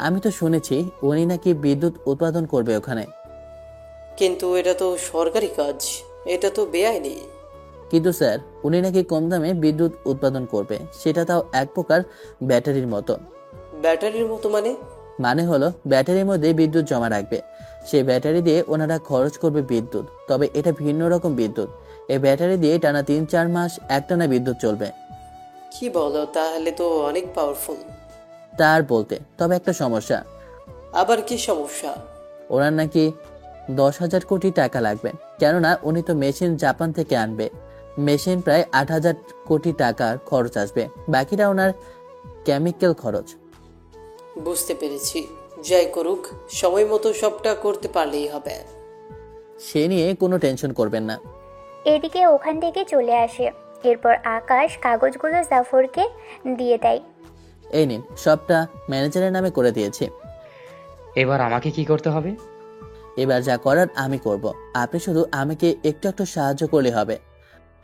আমি তো শুনেছি উনি নাকি বিদ্যুৎ উৎপাদন করবে ওখানে। কিন্তু এটা তো সরকারি কাজ, এটা তো বেআইনি। কিন্তু স্যার, উনি নাকি কম দামে বিদ্যুৎ উৎপাদন করবে, সেটা তাও এক প্রকার ব্যাটারির মতো। ব্যাটারির মতো মানে? মানে হলো ব্যাটারির মধ্যে বিদ্যুৎ জমা রাখবে, সেই ব্যাটারি দিয়ে ওনারা খরচ করবে বিদ্যুৎ। তবে এটা ভিন্ন রকম বিদ্যুৎ। এই ব্যাটারি দিয়ে টানা 3-4 মাস একটানা বিদ্যুৎ চলবে। কি বলো, তাহলে তো অনেক পাওয়ারফুল। তার বলতে, তবে একটা সমস্যা। আবার কি সমস্যা? ওনার নাকি 10,000 কোটি টাকা লাগবে, কেননা উনি তো মেশিন জাপান থেকে আনবে। মেশিন প্রায় 8,000 কোটি টাকার খরচ আসবে, বাকিটা ওনার কেমিক্যাল খরচ। বুঝতে পেরেছি, যাই করুক সময় মতো সবটা করতে পারলেই হবে। সে নিয়ে কোনো টেনশন করবেন না। এদিকে ওখান থেকে চলে আসে। এরপর আকাশ কাগজগুলো জাফরকে দিয়ে দেয়। এই নিন, সবটা ম্যানেজারের নামে করে দিয়েছি। এবার আমাকে কি করতে হবে? এবার যা করার আমি করব, আপনি শুধু আমাকে একটু একটু সাহায্য করলে হবে।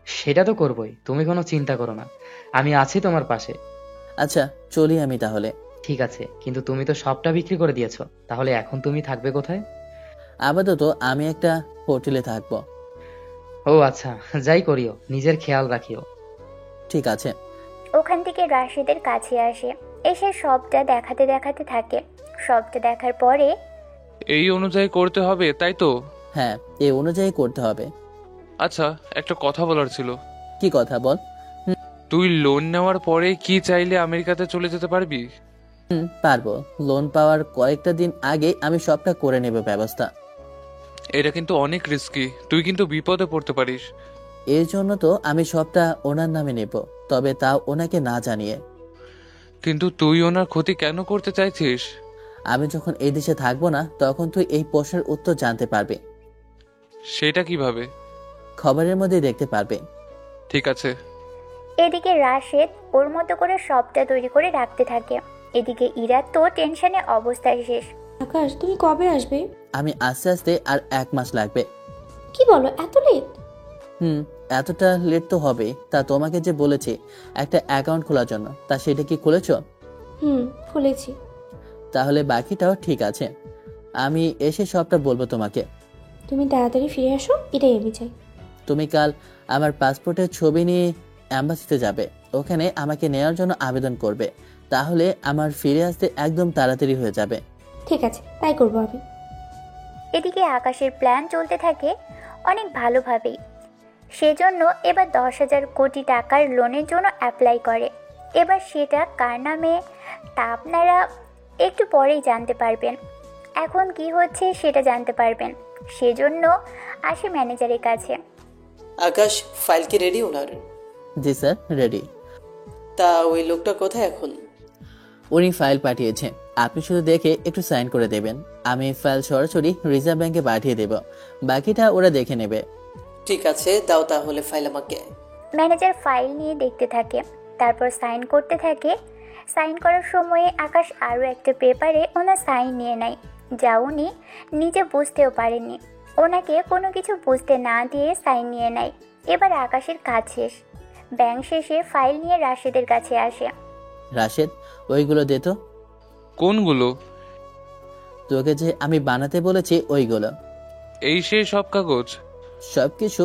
সেটা তো করবই, তুমি কোনো চিন্তা করো না, আমি আছি তোমার পাশে। আচ্ছা, চলি আমি তাহলে। ঠিক আছে, কিন্তু তুমি তো সবটা বিক্রি করে দিয়েছো, তাহলে এখন তুমি থাকবে কোথায়? আপাতত আমি একটা হোটেলে থাকবো। ও আচ্ছা, যাই করিও, নিজের খেয়াল রাখিও। ঠিক আছে। ওখান থেকে রাশিদের কাছে আসে, এসে সবটা দেখাতে দেখাতে থাকে। সবটা দেখার পরে, এই অনুযায়ী করতে হবে তাই তো? হ্যাঁ, এই অনুযায়ী করতে হবে। আচ্ছা, একটা কথা বলার ছিল। কি কথা বল? তুই লোন নেওয়ার পরে কি চাইলে আমেরিকাতে চলে যেতে পারবি? পারবো। লোন পাওয়ার কয়েকটা দিন আগে আমি সবটা করে নেব ব্যবস্থা। এটা কিন্তু অনেক রিস্কি, তুই কিন্তু বিপদে পড়তে পারিস। এর জন্য তো আমি সবটা ওনার নামে নেব, তবে তাও ওনাকে না জানিয়ে। কিন্তু তুই ওনার ক্ষতি কেন করতে চাইছিস? আমি যখন এই দেশে থাকবো না, তখন তুই এই প্রশ্নের উত্তর জানতে পারবি। সেটা কিভাবে? খবরের মধ্যে দেখতে পারবে। ঠিক আছে। এদিকে রাশেদ ওর মতো করে সবটা তৈরি করে রাখতে থাকে। এদিকে ইরা তো টেনশনে অবস্থায় শেষ। আকাশ, তুমি কবে আসবে? আমি আস্তে আস্তে আর 1 মাস লাগবে। কি বলো, এত লেট? এতটা লেট তো হবে। তা তোমাকে যে বলেছি একটা অ্যাকাউন্ট খোলার জন্য, তা সেটা কি খুলেছো? খুলেছি। তাহলে বাকিটাও ঠিক আছে। আমি এসে সবটা বলবো তোমাকে। তুমি তাড়াতাড়ি ফিরে আসো, এটাই আমি চাই। তুমি কাল আমার পাসপোর্টের ছবি নিয়ে অ্যাম্বাসিতে যাবে, ওখানে আমাকে নেওয়ার জন্য আবেদন করবে, তাহলে আমার ফিরে আসতে একদম তাড়াতাড়ি হয়ে যাবে। ঠিক আছে, তাই করবো আমি। এদিকে আকাশের প্ল্যান চলতে থাকে অনেক ভালোভাবেই। সেজন্য এবার 10,000 কোটি টাকার লোনের জন্য অ্যাপ্লাই করে। এবার সেটা কার নামে তা আপনারা একটু পরেই জানতে পারবেন। এখন কি হচ্ছে সেটা জানতে পারবেন, সেজন্য আসে ম্যানেজারের কাছে। আকাশ, ফাইল কি রেডি ওনার? জি স্যার, রেডি। তা ওই লোকটা কোথায় এখন? উনি ফাইল পাঠিয়েছে, আপনি শুধু দেখে একটু সাইন করে দেবেন। আমি ফাইল সরাসরি রিজার্ভ ব্যাংকে পাঠিয়ে দেব, বাকিটা ওরা দেখে নেবে। ঠিক আছে, দাও তাহলে ফাইল আমাকে। ম্যানেজার ফাইল নিয়ে দেখতে থাকে, তারপর সাইন করতে থাকে। সাইন করার সময়ে আকাশ আরও একটা পেপারে ওনার সাইন নিয়ে নেয়, যা উনি নিজে বুঝতেও পারেননি। ওনাকে কোনো কিছু বুঝতে না দিয়ে সাইন নিয়ে নেয়। এবার আকাশের কাজ শেষ। ব্যাংক শেষে ফাইল নিয়ে রাশেদের কাছে আসে। রাশেদ, ওইগুলো দে তো। কোনগুলো? তোকে যে আমি বানাতে বলেছি ওইগুলো। এই সেই সব কাগজ? সবকিছু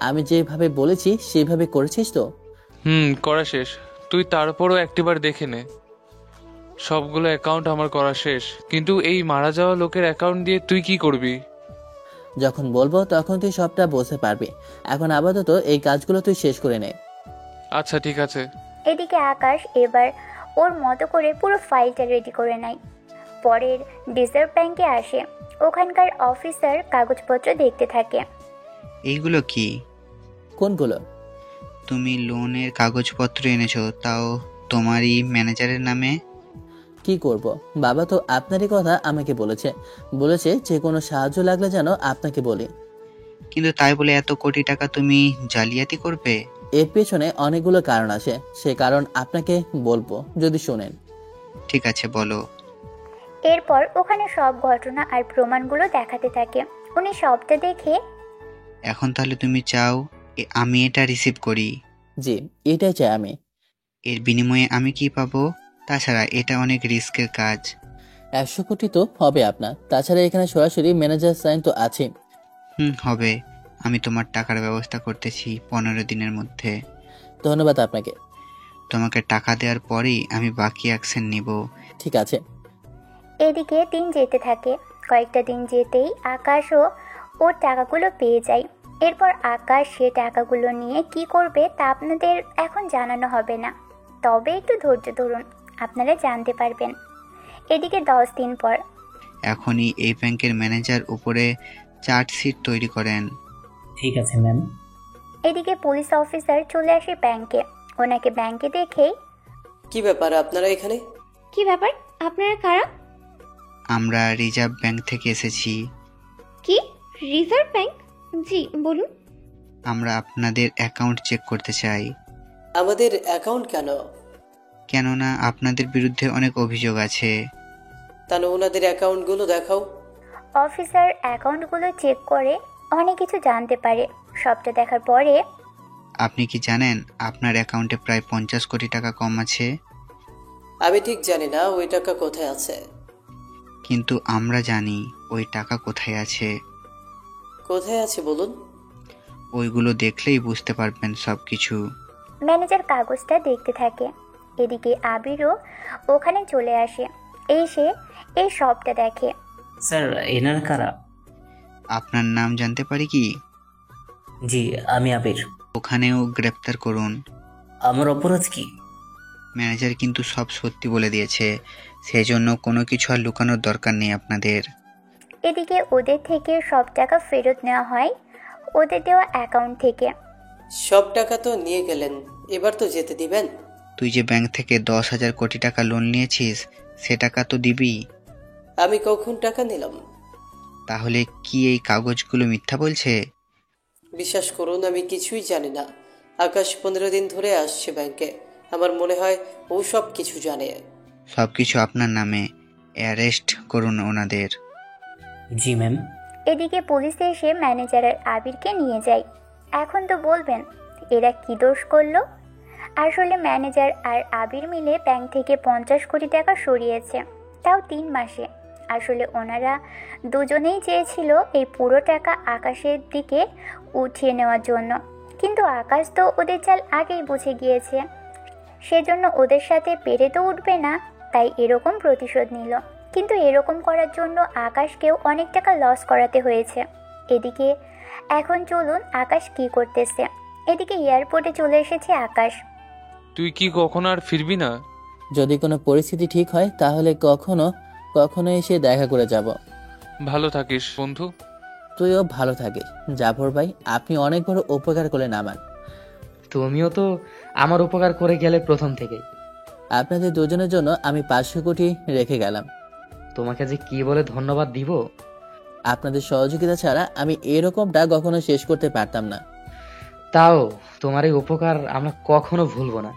আমি যেভাবে বলেছি সেভাবে করেছিস তো? করা শেষ। তুই তারপরও একটিবার দেখে নে। সবগুলো অ্যাকাউন্ট আমার করা শেষ, কিন্তু এই মারা যাওয়া লোকের অ্যাকাউন্ট দিয়ে তুই কি করবি? যখন বলবো তখন তুই সবটা বুঝতে পারবি। এখন আপাতত এই কাজগুলো তুই শেষ করে নে। আচ্ছা ঠিক আছে। এদিকে আকাশ এবার ওর মতো করে পুরো ফাইলটা রেডি করে নেয়। পরের রিজার্ভ ব্যাংকে আসে। ওখানকার অফিসার কাগজপত্র দেখতে থাকে। এইগুলো কি? কোনগুলো? তুমি লোনের কাগজপত্র এনেছো, তাও তোমারই ম্যানেজারের নামে। কি করব, বাবা তো আপনারই কথা আমাকে বলেছে যে কোনো সাহায্য লাগলে যেন আপনাকে বলি। কিন্তু তাই বলে এত কোটি টাকা তুমি জালিয়াতি করবে? এর পেছনে অনেকগুলো কারণ আছে, সে কারণ আপনাকে বলবো যদি শোনেন। ঠিক আছে, বলো। এরপর ওখানে সব ঘটনা আর প্রমাণগুলো দেখাতে থাকে। উনি সবটা দেখে, এখন তাহলে তুমি চাও আমি এটা রিসিভ করি? জি, এটাই চাই আমি। এর বিনিময়ে আমি কি পাবো? তাছাড়া এটা অনেক রিস্কের কাজ। 100 কোটি তো হবে আপনার, তাছাড়া এখানে সরাসরি ম্যানেজার সাইন তো আছে। হবে। আমি তোমার টাকার ব্যবস্থা করতেছি 15 দিনের মধ্যে। ধন্যবাদ আপনাকে। তোমাকে টাকা দেওয়ার পরেই আমি বাকি অ্যাকশন নিব। ঠিক আছে। এদিকে দিন যেতে থাকে। কয়েকটা দিন যেতেই আকাশও ওর টাকাগুলো পেয়ে যায়। এরপর আকাশ সে টাকাগুলো নিয়ে কি করবে তা আপনাদের এখন জানানো হবে না, তবে একটু ধৈর্য ধরুন, আপনারা জানতে পারবেন। এদিকে 10 দিন পর। এখনই এই ব্যাংকের ম্যানেজার উপরে চার্জশিট তৈরি করেন। ঠিক আছে ম্যাম। এদিকে পুলিশ অফিসার চলে আসে ব্যাংকে। ওনাকে ব্যাংকে দেখেই, কি ব্যাপার আপনারা এখানে? কি ব্যাপার, আপনারা কারা? আমরা রিজার্ভ ব্যাংক থেকে এসেছি। কি, রিজার্ভ ব্যাংক? জি বলুন। আমরা আপনাদের অ্যাকাউন্ট চেক করতে চাই। আমাদের অ্যাকাউন্ট কেন? কেননা আপনাদের বিরুদ্ধে অনেক অভিযোগ আছে। তাহলে ওনাদের অ্যাকাউন্টগুলো দেখাও। অফিসার অ্যাকাউন্টগুলো চেক করে অনেক কিছু জানতে পারে। সবটা দেখার পরে, আপনি কি জানেন আপনার অ্যাকাউন্টে প্রায় 50 কোটি টাকা কম আছে? আমি ঠিক জানি না ওই টাকা কোথায় আছে। কিন্তু আমরা জানি ওই টাকা কোথায় আছে। কোথায় আছে বলুন? ওইগুলো দেখলেই বুঝতে পারবেন সবকিছু। ম্যানেজার কাগজটা দেখতে থাকে। এদিকে আবিরও ওখানে চলে আসে। এসে এই সবটা দেখে। স্যার, এনার কারা? আপনার নাম জানতে পারি কি? জি, আমি আবির। ওখানেও গ্রেপ্তার করুন। আমার অপরাধ কি? ম্যানেজার কিন্তু সব সত্যি বলে দিয়েছে, সেজন্য কোনো কিছু আর লুকানোর দরকার নেই আপনাদের। এদিকে ওদের থেকে সব টাকা ফেরত নেওয়া হয় ওদের দেওয়া অ্যাকাউন্ট থেকে। সব টাকা তো নিয়ে গেলেন, এবার তো যেতে দিবেন। তুই যে ব্যাংক থেকে 10,000 কোটি টাকা লোন নিয়েছিস, সে টাকা তো দিবি। আমি কখন টাকা নিলাম? তাহলে কি এই কাগজগুলো মিথ্যা বলছে? বিশ্বাস করুন, আমি কিছুই জানি না। আকাশ 15 দিন ধরে আসছে ব্যাংকে। আমার মনে হয় ও সব কিছু জানে। সবকিছু আপনার নামে। অ্যারেস্ট করুন ওনাদের। জি ম্যাম। এদিকে পুলিশ এসে ম্যানেজার আর আবিরকে নিয়ে যায়। এখন তো বলবেন এরা কি দোষ করলো? আসলে ম্যানেজার আর আবির মিলে ব্যাংক থেকে 50 কোটি টাকা সরিয়েছে, তাও 3 মাসে। আসলে ওনারা দুজনেই চেয়েছিল এই পুরো টাকা আকাশের দিকে উঠিয়ে নেওয়ার জন্য, কিন্তু আকাশ তো ওদের চাল আগেই বুঝে গিয়েছে। সেজন্য ওদের সাথে পেরে তো উঠবে না, তাই এরকম প্রতিশোধ নিল। কিন্তু এরকম করার জন্য আকাশকেও অনেক টাকা লস করাতে হয়েছে। এদিকে এখন চলুন আকাশ কি করতেছে। এদিকে এয়ারপোর্টে চলে এসেছে আকাশ। তুই কি কখনো আর ফিরবি না? যদি কোনো পরিস্থিতি ঠিক হয় তাহলে কখনো এসে দেখা করে যাব। ভালো থাকিস বন্ধু। তুইও ভালো থাকিস জাফর ভাই, আপনি অনেক বড় উপকার করলেন আমার। তুমিও তো আমার উপকার করে গেলে প্রথম থেকেই। আপনাদের দুজনের জন্য আমি 500 কোটি রেখে গেলাম। তোমাকে যে কি বলে ধন্যবাদ দিব। আপনাদের সহযোগিতা ছাড়া আমি এরকমটা কখনো শেষ করতে পারতাম না। তাও তোমার এই উপকার আমরা কখনো ভুলবো না।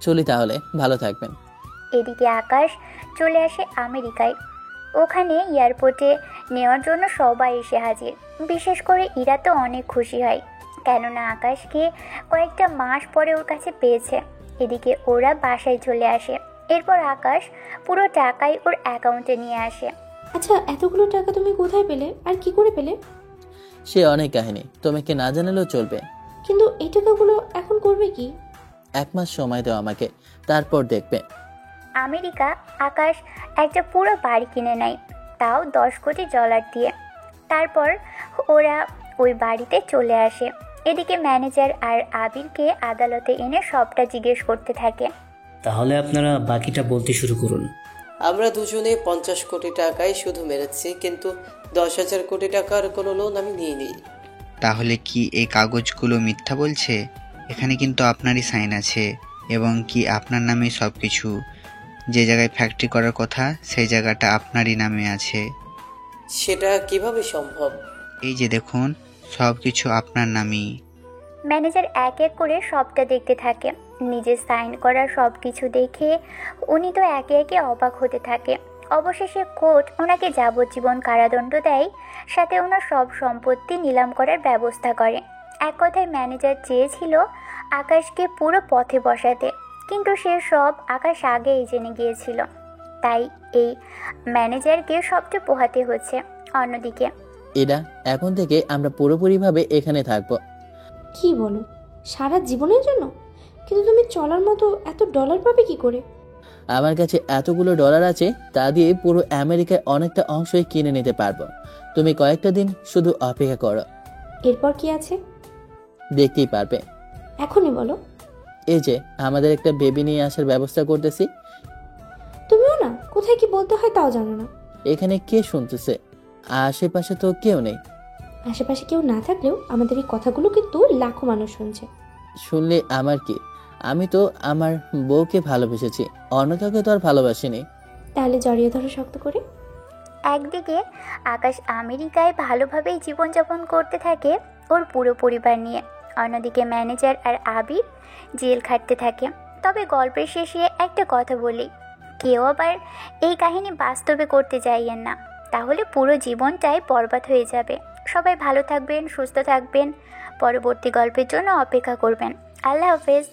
চলি তাহলে, ভালো থাকবেন। এদিকে আকাশ চলে আসে আমেরিকায়। ওখানে এয়ারপোর্টে নেওয়ার জন্য সবাই এসে হাজির। বিশেষ করে ইরা তো অনেক খুশি হয়, কেননা আকাশকে কয়েকটা মাস পরে ওর কাছে পেয়েছে। এদিকে ওরা বাসায় চলে আসে। এরপর আকাশ পুরো টাকাই ওর অ্যাকাউন্টে নিয়ে আসে। আচ্ছা, এতগুলো টাকা তুমি কোথায় পেলে আর কি করে পেলে? সে অনেক কাহিনী, তোমাকে না জানালেও চলবে। কিন্তু এই টাকাগুলো এখন করবে কি? 1 মাস সময় দাও আমাকে, তারপর দেখবে। আমেরিকা আকাশ একটা পুরো বাড়ি কিনে নেয়, তাও $10 কোটি দিয়ে। তারপর ওরা ওই বাড়িতে চলে আসে। এদিকে ম্যানেজার আর আবিরকে আদালতে এনে সবটা জিজ্ঞেস করতে থাকে। তাহলে আপনারা বাকিটা বলতে শুরু করুন। আমরা দুজনে 50 কোটি টাকাই শুধু মেরেছি, কিন্তু 10,000 কোটি টাকার কোনো লোন আমি নিইনি। তাহলে কি এই কাগজগুলো মিথ্যা বলছে? এখানে কিন্তু আপনারই সাইন আছে, এবং কি আপনার নামে সব কিছু। যে জায়গায় ফ্যাক্টরি করার কথা সেই জায়গাটা আপনারই নামে আছে। সেটা কিভাবে সম্ভব? এই যে দেখুন, সব কিছু আপনার নামই। ম্যানেজার এক এক করে সবটা দেখতে থাকে। নিজের সাইন করা সব কিছু দেখে উনি তো একে একে অবাক হতে থাকে। অবশেষে কোর্ট ওনাকে যাবজ্জীবন কারাদণ্ড দেয়, সাথে ওনার সব সম্পত্তি নিলাম করার ব্যবস্থা করে। এক কথায় ম্যানেজার চেয়েছিল আকাশকে পুরো পথে বসাতে, কিন্তু সে সব আকাশ আগেই জেনে গিয়েছিল। তাই এই ম্যানেজারকে সবটা পোহাতে হচ্ছে। অন্যদিকে এরা এখন থেকে আমরা পুরোপুরিভাবে এখানে থাকবো। কি বলো, সারা জীবনের জন্য? কিন্তু তুমি চলার মতো এত ডলার পাবে কি করে? আমার কাছে এতগুলো ডলার আছে, তা দিয়ে পুরো আমেরিকায় অনেকটা অংশই কিনে নিতে পারবো। তুমি কয়েকটা দিন শুধু অপেক্ষা করো, এরপর কি আছে দেখতেই পারবে। এখনই বলো। এই যে আমাদের একটা বেবি নিয়ে আসার ব্যবস্থা করতেছি। তুমিও না কোথায় কি বলতে হয় তাও জানো না। এখানে কে শুনতেছে? আশেপাশে তো কেউ নেই। আশেপাশে কেউ না থাকলেও আমাদের এই কথাগুলো কিন্তু লাখো মানুষ শুনছে। শুনলে আমার কি? আমি তো আমার বউকে ভালোবেসেছি, অন্য কাউকে তো আর ভালোবাসিনি। তাহলে জড়িয়ে ধরো শক্ত করে। একদিকে আকাশ আমেরিকায় ভালোভাবেই জীবনযাপন করতে থাকে ওর পুরো পরিবার নিয়ে। অন্যদিকে ম্যানেজার আর আবির জেল খাটতে থাকে। তবে গল্পের শেষে একটা কথা বলি, কেউ আবার এই কাহিনী বাস্তবে করতে চাইয়েন না, তাহলে পুরো জীবনটাই বরবাদ হয়ে যাবে। সবাই ভালো থাকবেন, সুস্থ থাকবেন, পরবর্তী গল্পের জন্য অপেক্ষা করবেন। আল্লাহ হাফেজ।